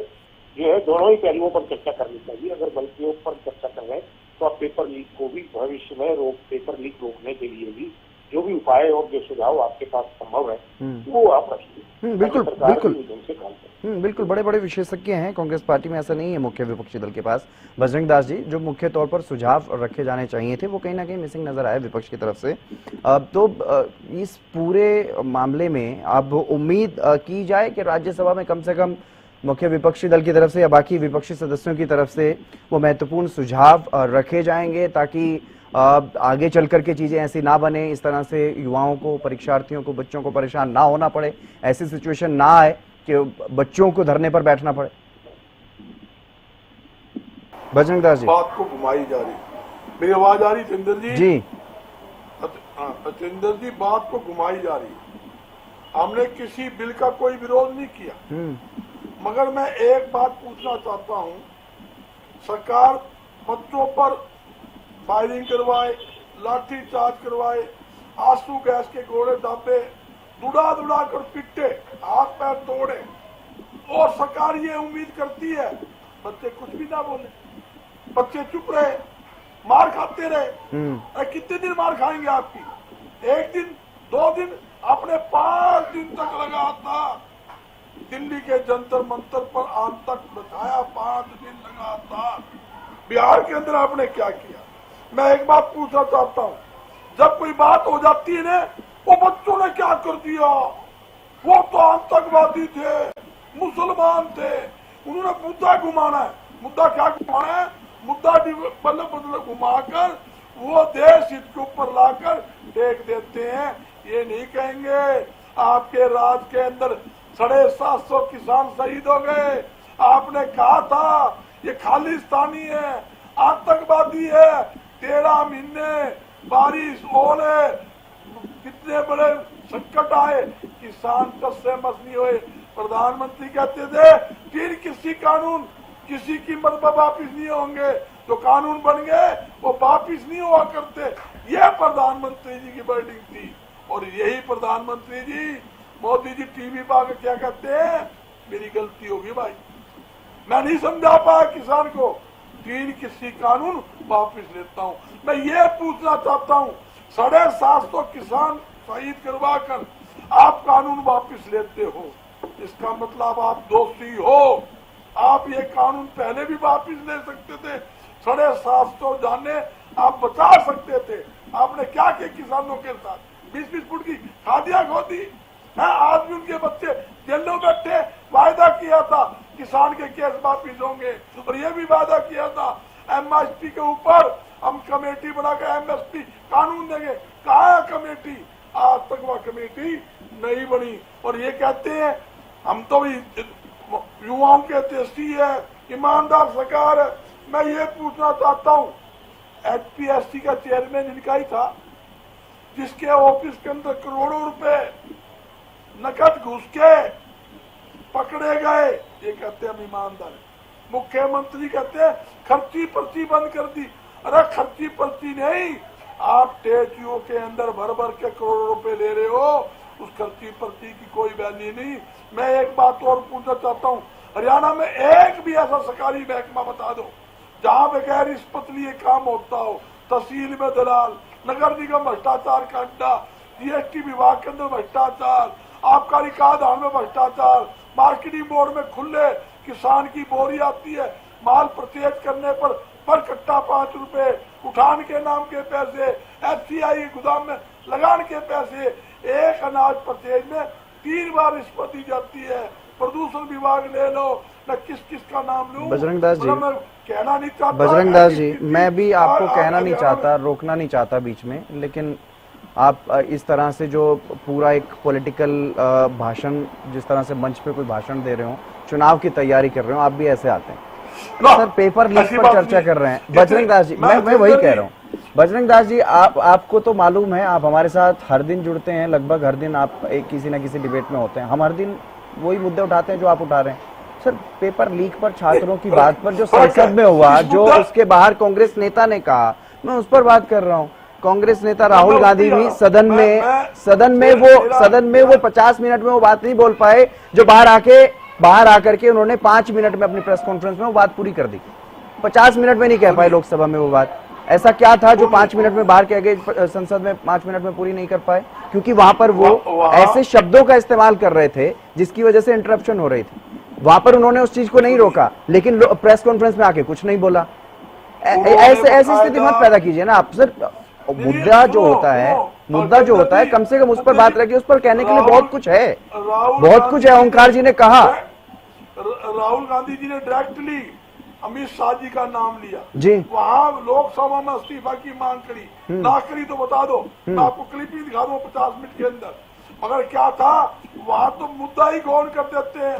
जो है दोनों ही पहलुओं पर चर्चा करनी चाहिए। अगर बल प्रयोग पर चर्चा कर रहे हैं तो आप पेपर लीक को भी भविष्य में पेपर लीक रोकने के लिए भी जो भी उपाय और जो सुझाव आपके पास संभव है वो आप रखिए। बिल्कुल बिल्कुल से काम करें। बिल्कुल, बड़े बड़े विशेषज्ञ हैं कांग्रेस पार्टी में, ऐसा नहीं है मुख्य विपक्षी दल के पास। बजरंग दास जी, जो मुख्य तौर पर सुझाव रखे जाने चाहिए थे वो कहीं ना कहीं मिसिंग नजर आए विपक्ष की तरफ से। तो इस पूरे मामले में अब उम्मीद की जाए कि राज्यसभा में कम से कम मुख्य विपक्षी दल की तरफ से या बाकी विपक्षी सदस्यों की तरफ से वो महत्वपूर्ण सुझाव रखे जाएंगे ताकि आगे चल करके चीजें ऐसी ना बने, इस तरह से युवाओं को, परीक्षार्थियों को, बच्चों को परेशान ना होना पड़े, ऐसी सिचुएशन ना आए कि बच्चों को धरने पर बैठना पड़े। बजरंग दास जी, बात को घुमाई जा रही, मेरी आवाज आ रही चंद्र जी? जी चंद्र जी, बात को घुमाई जा रही। हमने किसी बिल का कोई विरोध नहीं किया, मगर मैं एक बात पूछना चाहता हूं, सरकार बच्चों पर फायरिंग करवाए, लाठी चार्ज करवाए, आंसू गैस के गोले दाबे, दुड़ा दुड़ा कर पिटे, हाथ पैर तोड़े, और सरकार ये उम्मीद करती है बच्चे कुछ भी ना बोले, बच्चे चुप रहे, मार खाते रहे। अरे कितने दिन मार खाएंगे आपकी? एक दिन, 2 दिन, आपने 5 दिन तक लगातार दिल्ली के जंतर मंतर पर आतंक बचाया, 5 दिन लगातार। बिहार के अंदर आपने क्या किया? मैं एक बात पूछना चाहता हूँ, जब कोई बात हो जाती है ना, वो बच्चों ने क्या कर दिया? वो तो आतंकवादी थे, मुसलमान थे, उन्होंने मुद्दा घुमाना है। मुद्दा क्या घुमाना है? मुद्दा बदल घुमाकर वो देश हित के ऊपर लाकर फेंक देते हैं। ये नहीं कहेंगे आपके राज के अंदर 750 किसान शहीद हो गए, आपने कहा था ये खालिस्तानी है, आतंकवादी है, 13 महीने बारिश, ओले, कितने बड़े संकट आए, किसान कस से मस नहीं हुए। प्रधानमंत्री कहते थे फिर किसी कानून किसी कीमत पर वापिस नहीं होंगे, जो कानून बन गए वो वापिस नहीं हुआ करते। ये प्रधानमंत्री जी की वर्डिंग थी। और यही प्रधानमंत्री जी, मोदी जी टीवी पर आकर क्या कहते हैं, मेरी गलती होगी भाई, मैं नहीं समझा पाया किसान को, 3 किसी कानून वापिस लेता हूँ। मैं ये पूछना चाहता हूँ, 750 किसान शहीद करवा कर आप कानून वापिस लेते हो, इसका मतलब आप दोषी हो। आप ये कानून पहले भी वापिस ले सकते थे, 750 जाने आप बचा सकते थे। आपने क्या किया किसानों के साथ? 20-20 फुट की खादियां खो दी। आज भी उनके बच्चे जेलों में बैठे, वायदा किया था किसान के केस वापिस होंगे, और ये भी वायदा किया था एमएसपी के ऊपर हम कमेटी बनाकर एमएसपी कानून देंगे। कहाँ है कमेटी? आज तक वह कमेटी नहीं बनी। और ये कहते हैं हम तो भी युवाओं के देशी है, ईमानदार सरकार है। मैं ये पूछना चाहता हूँ, एचपीएससी का चेयरमैन इनका ही था, जिसके ऑफिस के अंदर करोड़ों रुपए नकद घुस के पकड़े गए, ये कहते हैं हम ईमानदार है। मुख्यमंत्री कहते हैं खर्ची पर्ची बंद कर दी। अरे खर्ची पर्ची नहीं, आप टेचियों के अंदर भर भर के करोड़ों रुपए ले रहे हो, उस खर्ची पर्ची की कोई वैल्यू नहीं। मैं एक बात और पूछना चाहता हूँ, हरियाणा में एक भी ऐसा सरकारी महकमा बता दो जहाँ बगैर रिश्वत लिए काम होता हो, तहसील में दलाल, नगर निगम भ्रष्टाचार का अड्डा, जीएसटी विभाग के अंदर भ्रष्टाचार, आबकारी कानून में भ्रष्टाचार, मार्केटिंग बोर्ड में खुले किसान की बोरी आती है, माल परचेज करने पर कट्टा 5 रुपए, उठान के नाम के पैसे, एफसीआई के गोदाम में लगान के पैसे, एक अनाज परचेज में 3 बार रिश्वत दी जाती है। प्रदूषण विभाग ले लो, मैं किस किस का नाम लूं। बजरंग दास जी, मैं कहना नहीं चाहता, बजरंग दास जी, मैं भी आपको कहना नहीं चाहता, रोकना नहीं चाहता बीच में, लेकिन आप इस तरह से जो पूरा एक पॉलिटिकल भाषण, जिस तरह से मंच पे कोई भाषण दे रहे हो, चुनाव की तैयारी कर रहे हो, आप भी ऐसे आते हैं सर, पेपर लीक पर चर्चा कर रहे हैं। बजरंग दास जी, मैं वही कह रहा हूँ। बजरंग दास जी, आपको तो मालूम है, आप हमारे साथ हर दिन जुड़ते हैं, लगभग हर दिन आप किसी न किसी डिबेट में होते हैं, हम हर दिन वही मुद्दे उठाते हैं जो आप उठा रहे हैं। सर, पेपर लीक पर छात्रों की बात पर जो संसद में हुआ, जो उसके बाहर कांग्रेस नेता ने कहा, मैं उस पर बात कर रहा हूँ। कांग्रेस नेता राहुल गांधी भी सदन में वो 50 मिनट में वो बात नहीं बोल पाए, जो बाहर आकर के उन्होंने 5 मिनट में अपनी प्रेस कॉन्फ्रेंस में वो बात पूरी कर दी। 50 मिनट में नहीं कह पाए लोकसभा में वो बात। ऐसा क्या था जो 5 मिनट में बाहर कह गए, संसद में 5 मिनट में पूरी नहीं कर पाए? क्योंकि वहां पर वो ऐसे शब्दों का इस्तेमाल कर रहे थे जिसकी वजह से इंटरप्शन हो रही थी। वहां पर उन्होंने उस चीज को नहीं रोका, लेकिन प्रेस कॉन्फ्रेंस में आके कुछ नहीं बोला। ऐसी स्थिति मत पैदा कीजिए ना आप सर। मुद्दा जो होता है कम से कम उस पर बात रखिए, उस पर कहने के लिए बहुत कुछ है। ओंकार जी ने कहा, राहुल गांधी जी ने डायरेक्टली अमित शाह जी का नाम लिया जी, वहाँ लोकसभा में इस्तीफा की मांग करी, ना करी तो बता दो, मैं आपको क्लिप ही दिखा दूं 50 मिनट के अंदर। मगर क्या था, वहाँ तो मुद्दा ही गौन कर देते हैं।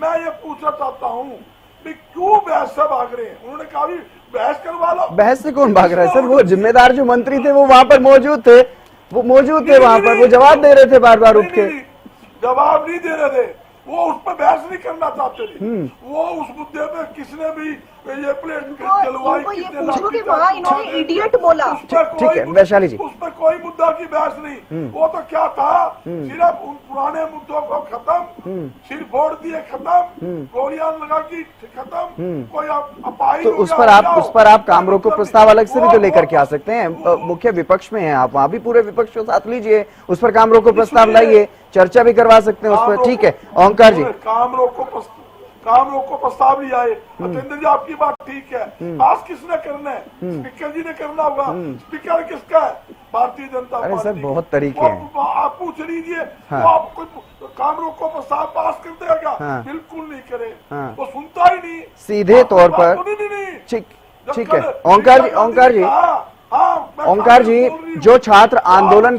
मैं ये पूछना चाहता हूँ क्यों बहस से भाग रहे हैं? उन्होंने कहा भी बहस करवा लो। बहस से कौन भाग रहा है सर? वो जिम्मेदार जो मंत्री थे वो वहां पर मौजूद थे, वहां पर, वो जवाब दे रहे थे बार बार उठ के। जवाब नहीं दे रहे थे, वो उस पर बहस नहीं करना चाहते थे। वो उस मुद्दे पे किसने भी ये प्लेट जलवाई, वहाँ इन्होंने इडियट बोला। ठीक है वैशाली जी, उस पर कोई मुद्दा की बहस नहीं। वो तो क्या था, सिर्फ उन पुराने मुद्दों को खत्म, सिर फोड़ दिए खत्म, गोलियां लगा की खत्म, कोई अपाही तो उस पर आप काम रोको प्रस्ताव अलग से भी तो लेकर के आ सकते हैं। मुख्य विपक्ष में हैं आप, वहाँ भी पूरे विपक्ष को साथ लीजिए, उस पर काम रोको प्रस्ताव लाइए, चर्चा भी करवा सकते हैं उस पर। ठीक है ओंकार जी, काम रोको प्रस्ताव लिया है। अतेंद्र जी आपकी बात ठीक है, पास किसने करना है? स्पीकर जी ने करना होगा। स्पीकर किसका है? भारतीय जनता पार्टी। अरे सर बहुत तरीके हैं, आप पूछ लीजिए। हाँ। तो आप काम रोको प्रस्ताव पास कर देगा? हाँ। बिल्कुल नहीं करे, हाँ। वो सुनता ही नहीं सीधे तौर पर। ठीक है ओंकार जी, जो छात्र आंदोलन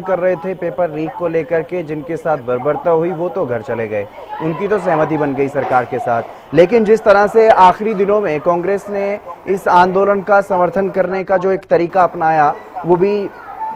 कर रहे थे पेपर लीक को लेकर के, जिनके साथ बर्बरता हुई, वो तो घर चले गए, उनकी तो सहमति बन गई सरकार के साथ। लेकिन जिस तरह से आखिरी दिनों में कांग्रेस ने इस आंदोलन का समर्थन करने का जो एक तरीका अपनाया, वो भी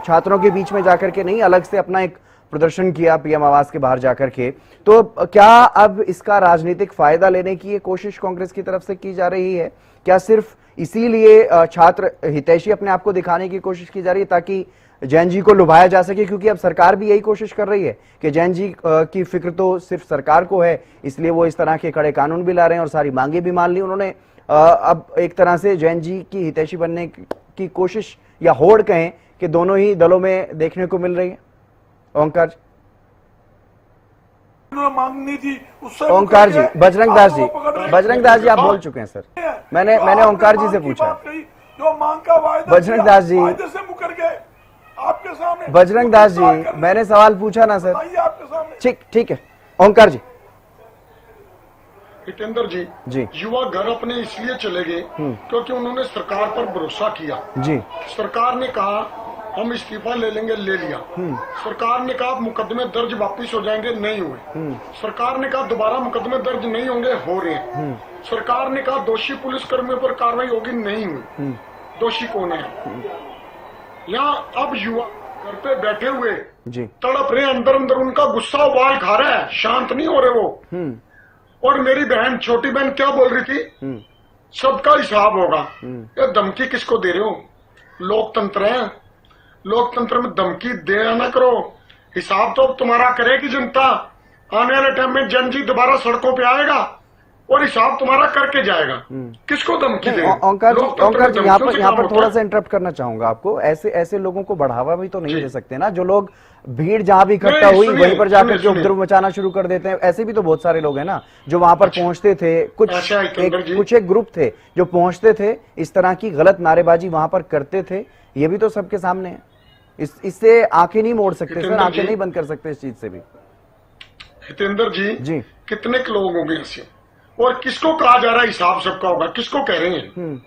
छात्रों के बीच में जाकर के नहीं, अलग से अपना एक प्रदर्शन किया पीएम आवास के बाहर जाकर के, तो क्या अब इसका राजनीतिक फायदा लेने की ये कोशिश कांग्रेस की तरफ से की जा रही है? क्या सिर्फ इसीलिए छात्र हितैषी अपने आप को दिखाने की कोशिश की जा रही है ताकि जैन जी को लुभाया जा सके? क्योंकि अब सरकार भी यही कोशिश कर रही है कि जैन जी की फिक्र तो सिर्फ सरकार को है, इसलिए वो इस तरह के कड़े कानून भी ला रहे हैं और सारी मांगे भी मान ली उन्होंने। अब एक तरह से जैन जी की हितैषी बनने की कोशिश या होड़ कहें कि दोनों ही दलों में देखने को मिल रही है। ओंकार जी, मांगनी थी उससे। ओंकार जी, बजरंग दास जी आप बोल चुके हैं सर, मैंने ओंकार जी से पूछा। जो मांग का वायदा बजरंग दास जी, से मुकर गए आपके सामने। बजरंग दास जी, मैंने सवाल पूछा ना सर। आपके सामने ठीक है ओंकार जी। हितेंद्र जी, युवा घर अपने इसलिए चले गए क्योंकि उन्होंने सरकार पर भरोसा किया जी। सरकार ने कहा हम इस्तीफा ले लेंगे, ले लिया। सरकार ने कहा मुकदमे दर्ज वापिस हो जाएंगे, नहीं हुए। सरकार ने कहा दोबारा मुकदमे दर्ज नहीं होंगे, हो रहे हैं। सरकार ने कहा दोषी पुलिस कर्मियों पर कार्रवाई होगी, नहीं हुई। दोषी कौन है? यहाँ अब युवा घर पे बैठे हुए जी तड़प रहे, अंदर अंदर उनका गुस्सा उबाल खा रहा है, शांत नहीं हो रहे वो। और मेरी बहन, छोटी बहन क्या बोल रही थी, सबका हिसाब होगा। ये धमकी किसको दे रहे हो? लोकतंत्र है, लोकतंत्र में धमकी देना ना करो, हिसाब तो तुम्हारा करेगी जनता। आने वाले टाइम में जन जी दोबारा सड़कों पे आएगा, और हिसाब तुम्हारा करके जाएगा। किसको धमकी देंगे? ओंकार जी, लोकतंत्र ओंकार जी में यहाँ धमकियों पर से काम होता थोड़ा है। सा इंटरप्ट करना चाहूंगा आपको। ऐसे ऐसे लोगों को बढ़ावा भी तो नहीं दे सकते ना, जो लोग भीड़ जहां भी इकट्ठा नहीं, हुई सुनिए, वहीं पर जाकर के सुनिए। उपद्रव मचाना शुरू कर देते हैं। ऐसे भी तो बहुत सारे लोग हैं ना जो वहां पर पहुंचते थे, ऐसा है, कंवर जी। कुछ एक ग्रुप थे जो पहुंचते थे, इस तरह की गलत नारेबाजी वहां पर करते थे। ये भी तो सबके सामने है। इससे आंखें नहीं मोड़ सकते सर, हितेंद्र आंखें जी। नहीं बंद कर सकते इस चीज से भी। हितेंद्र जी, जी। कितने के लोग होंगे ऐसे, और किसको कहा जा रहा है हिसाब सबका होगा? किसको कह रहे हैं?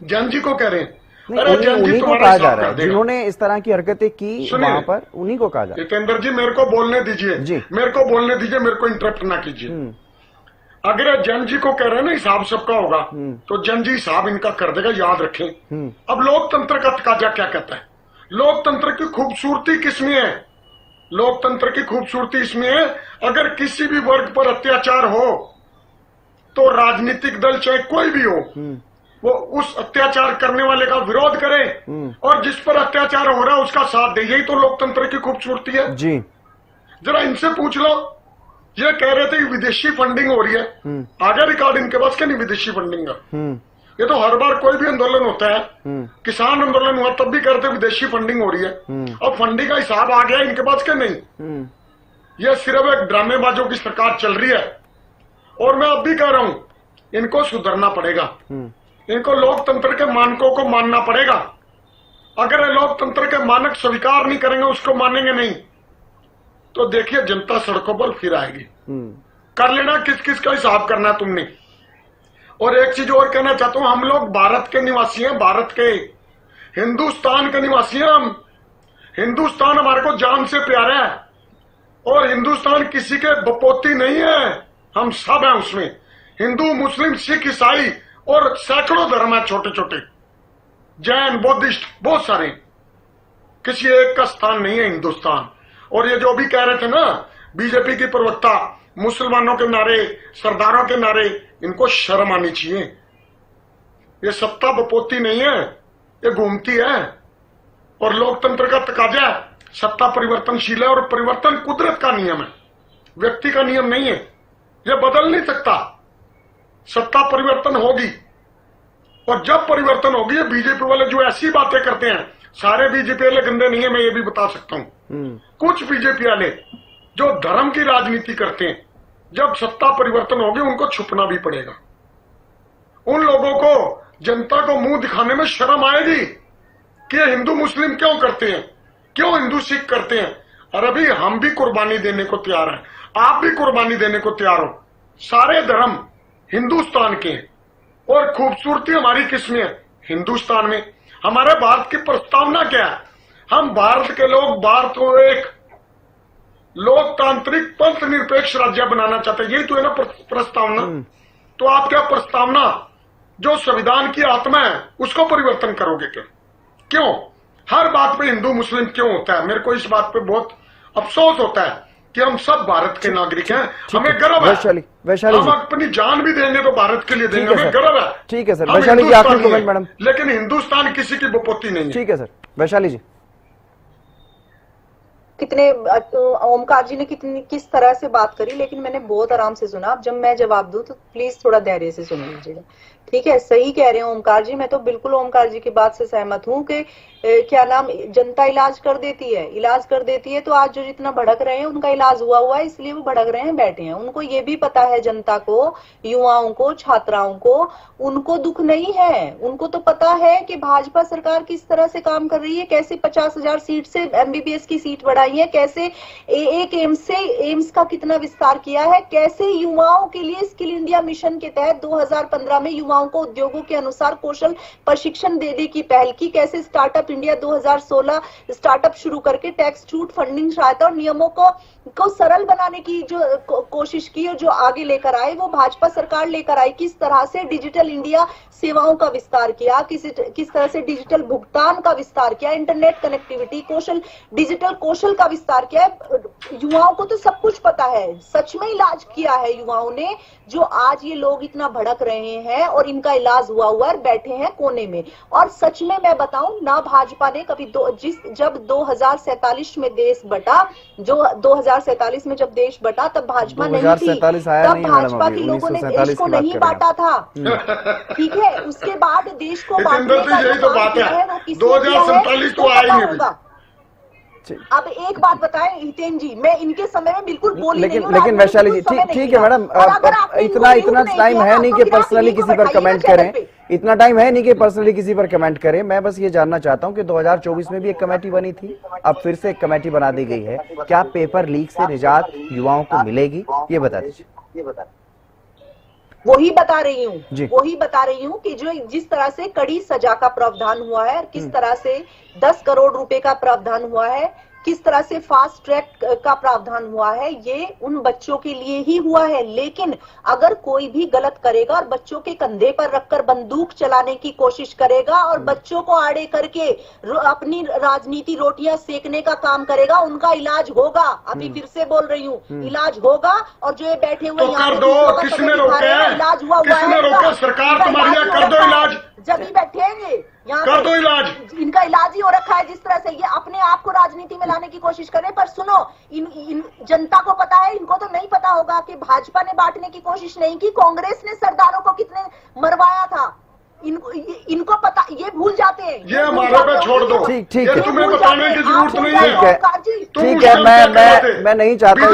जन जी को कह रहे हैं। नहीं, अरे जन जी उन्हीं को तुम्हारा कहा हिसाब जा रहा कर है, देगा। जिन्होंने इस तरह की हरकतें की सुनिए। वहां पर, उन्हीं को कहा जा रहा हितेंद्र जी, मेरे को बोलने दीजिए, जी। मेरे को बोलने दीजिए, मेरे को इंटरप्ट ना कीजिए। अगर जन जी को कह रहे हैं ना हिसाब सबका होगा, तो जन जी हिसाब इनका कर देगा, याद रखें। अब लोकतंत्र का तकाजा क्या कहता है? लोकतंत्र की खूबसूरती किसमें है? लोकतंत्र की खूबसूरती इसमें है, अगर किसी भी वर्ग पर अत्याचार हो तो राजनीतिक दल चाहे कोई भी हो, वो उस अत्याचार करने वाले का विरोध करे और जिस पर अत्याचार हो रहा है उसका साथ दे। यही तो लोकतंत्र की खूबसूरती है। जी। जरा इनसे पूछ लो, ये कह रहे थे कि विदेशी फंडिंग हो रही है, आगे रिकॉर्ड इनके पास क्या नहीं विदेशी फंडिंग का? ये तो हर बार कोई भी आंदोलन होता है, किसान आंदोलन हुआ तब भी कहते विदेशी फंडिंग हो रही है। अब फंडिंग का हिसाब आ गया इनके पास क्या नहीं? यह सिर्फ एक ड्रामेबाजों की सरकार चल रही है। और मैं अब भी कह रहा हूं, इनको सुधरना पड़ेगा, इनको लोकतंत्र के मानकों को मानना पड़ेगा। अगर ये लोकतंत्र के मानक स्वीकार नहीं करेंगे, उसको मानेंगे नहीं, तो देखिए जनता सड़कों पर फिर आएगी। कर लेना किस किस का हिसाब करना है तुमने। और एक चीज और कहना चाहता हूं, हम लोग भारत के निवासी हैं, भारत के, हिंदुस्तान के निवासी हैं हम। हिंदुस्तान हमारे को जान से प्यारा है और हिंदुस्तान किसी के बपोती नहीं है, हम सब हैं उसमें। हिंदू, मुस्लिम, सिख, ईसाई और सैकड़ों धर्म है, छोटे छोटे, जैन, बुद्धिस्ट, बहुत सारे। किसी एक का स्थान नहीं है हिंदुस्तान। और ये जो भी कह रहे थे ना बीजेपी की प्रवक्ता, मुसलमानों के नारे, सरदारों के नारे, इनको शर्म आनी चाहिए। ये सत्ता बपोती नहीं है, ये घूमती है। और लोकतंत्र का तकाजा है, सत्ता परिवर्तनशील है और परिवर्तन कुदरत का नियम है, व्यक्ति का नियम नहीं है। ये बदल नहीं सकता। सत्ता परिवर्तन होगी और जब परिवर्तन होगी, ये बीजेपी वाले जो ऐसी बातें करते हैं, सारे बीजेपी वाले गंदे नहीं है, मैं ये भी बता सकता हूं। कुछ बीजेपी वाले जो धर्म की राजनीति करते हैं, जब सत्ता परिवर्तन होगी उनको छुपना भी पड़ेगा। उन लोगों को, जनता को मुंह दिखाने में शर्म आएगी कि हिंदू मुस्लिम क्यों करते हैं, क्यों हिंदू सिख करते हैं। और अभी हम भी कुर्बानी देने को तैयार हैं, आप भी कुर्बानी देने को तैयार हो। सारे धर्म हिंदुस्तान के हैं और खूबसूरती हमारी किसमें है? हिंदुस्तान में। हमारे भारत की प्रस्तावना क्या है? हम भारत के लोग भारत को एक लोकतांत्रिक पंथ निरपेक्ष राज्य बनाना चाहते हैं। यही तो है ना प्रस्तावना। तो आप क्या प्रस्तावना, जो संविधान की आत्मा है, उसको परिवर्तन करोगे क्या? क्यों हर बात पे हिंदू मुस्लिम क्यों होता है? मेरे को इस बात पे बहुत अफसोस होता है कि हम सब भारत के नागरिक हैं, हमें गर्व है। वैशाली हम जी, अपनी जान भी देंगे तो भारत के लिए देंगे, ठीक है हमें सर। गर्व है। ठीक है सर। हम वैशाली जी, आखिरी हिंदुस्तानी कमेंट हैं, मैडम। लेकिन हिंदुस्तान किसी की बपोती नहीं है। ठीक है सर। वैशाली जी, कितने ओमकार जी ने किस तरह से बात करी, लेकिन मैंने बहुत आराम से सुना। अब जब मैं जवाब दूं तो प्लीज थोड़ा धैर्य से सुन लीजिएगा, ठीक है? सही कह रहे हैं ओमकार जी, मैं तो बिल्कुल ओमकार जी की बात से सहमत हूं कि क्या नाम, जनता इलाज कर देती है, तो आज जो जितना भड़क रहे हैं उनका इलाज हुआ है, इसलिए वो भड़क रहे हैं, बैठे हैं। उनको ये भी पता है, जनता को, युवाओं को, छात्राओं को, उनको दुख नहीं है। उनको तो पता है कि भाजपा सरकार किस तरह से काम कर रही है, कैसे 50,000 सीट से MBBS की सीट बढ़ाई है, कैसे एक एम्स का कितना विस्तार किया है, कैसे युवाओं के लिए स्किल इंडिया मिशन के तहत 2015 में युवाओं को उद्योगों के अनुसार कौशल प्रशिक्षण देने की पहल की, कैसे स्टार्टअप इंडिया 2016 स्टार्टअप शुरू करके टैक्स छूट, फंडिंग सहायता और नियमों को सरल बनाने की जो कोशिश की और जो आगे लेकर आए, वो भाजपा सरकार लेकर आई। किस तरह से डिजिटल इंडिया सेवाओं का विस्तार किया, किस तरह से डिजिटल भुगतान का विस्तार किया, इंटरनेट कनेक्टिविटी, डिजिटल कौशल का विस्तार किया। युवाओं को तो सब कुछ पता है, सच में इलाज किया है युवाओं ने, जो आज ये लोग इतना भड़क रहे हैं और इनका इलाज हुआ है, बैठे हैं कोने में। और सच में मैं बताऊं ना, भाजपा ने कभी जब 2047 में देश बटा, जो 2047 में जब देश बटा तब भाजपा नहीं थी, तब भाजपा के लोगों ने देश को नहीं बांटा था। ठीक है, उसके बाद देश को बांटने का यही तो बात है, 2047 तो आया ही नहीं। अब एक बात बताएं हितेन जी, मैं इनके समय में बिल्कुल बोली नहीं हूं, लेकिन वैशाली जी ठीक है मैडम, इतना टाइम है नहीं कि पर्सनली किसी पर कमेंट करें, इतना टाइम है नहीं कि पर्सनली किसी पर कमेंट करें। मैं बस ये जानना चाहता हूं कि 2024 में भी एक कमेटी बनी थी, अब फिर से एक कमेटी बना दी गई है, क्या पेपर लीक से निजात युवाओं को मिलेगी, ये बता दीजिए। वही बता रही हूँ कि जो जिस तरह से कड़ी सजा का प्रावधान हुआ है, किस तरह से 10 करोड़ रुपए का प्रावधान हुआ है, किस तरह से फास्ट ट्रैक का प्रावधान हुआ है, ये उन बच्चों के लिए ही हुआ है। लेकिन अगर कोई भी गलत करेगा और बच्चों के कंधे पर रखकर बंदूक चलाने की कोशिश करेगा और बच्चों को आड़े करके अपनी राजनीति रोटियां सेकने का काम करेगा, उनका इलाज होगा। अभी फिर से बोल रही हूँ, इलाज होगा। और जो ये बैठे हुए तो कर दो, किसने रोका है? इलाज हुआ किसने रोका? सरकार तुम्हारी है, कर दो इलाज, जब ही बैठेंगे यहाँ कर दो इलाज। इनका इलाज ही हो रखा है जिस तरह से ये अपने आप को राजनीति में लाने की कोशिश कर रहे हैं। पर सुनो, इन जनता को पता है, इनको तो नहीं पता होगा कि भाजपा ने बांटने की कोशिश नहीं की, कांग्रेस ने सरदारों को कितने मरवाया था। इनको पता, ये भूल जाते हैं। ये हमारे पे छोड़ दो, ठीक है, तुम्हें बताने की जरूरत नहीं है। ठीक है, मैं नहीं चाहता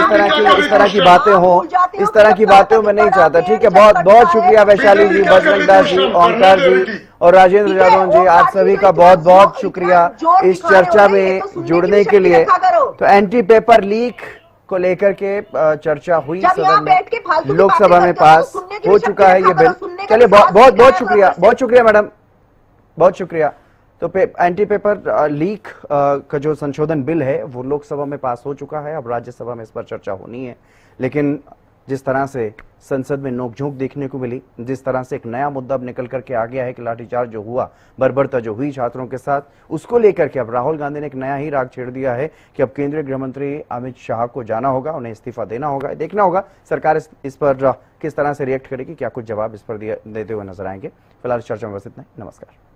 इस तरह की बातें हो, इस तरह की बातें मैं नहीं चाहता। ठीक है, बहुत शुक्रिया वैशाली जी, बजरंग दास जी, ओंकार जी और राजेंद्र जादव जी, आप सभी का बहुत शुक्रिया इस चर्चा में जुड़ने के लिए। तो एंटी पेपर लीक को लेकर के चर्चा हुई सदन में, लोकसभा में पास हो चुका है ये बिल। चलिए बहुत शुक्रिया मैडम, बहुत शुक्रिया। तो एंटी पेपर लीक का जो संशोधन बिल है वो लोकसभा में पास हो चुका है, अब राज्यसभा में इस पर चर्चा होनी है। लेकिन जिस तरह से संसद में नोकझोंक देखने को मिली, जिस तरह से एक नया मुद्दा अब निकल करके आ गया है कि लाठीचार्ज जो हुआ, बर्बरता जो हुई छात्रों के साथ, उसको लेकर के अब राहुल गांधी ने एक नया ही राग छेड़ दिया है कि अब केंद्रीय गृह मंत्री अमित शाह को जाना होगा, उन्हें इस्तीफा देना होगा। देखना होगा सरकार इस पर किस तरह से रिएक्ट करेगी, क्या कुछ जवाब इस पर देते हुए नजर आएंगे। फिलहाल चर्चा में बस इतना ही, नमस्कार।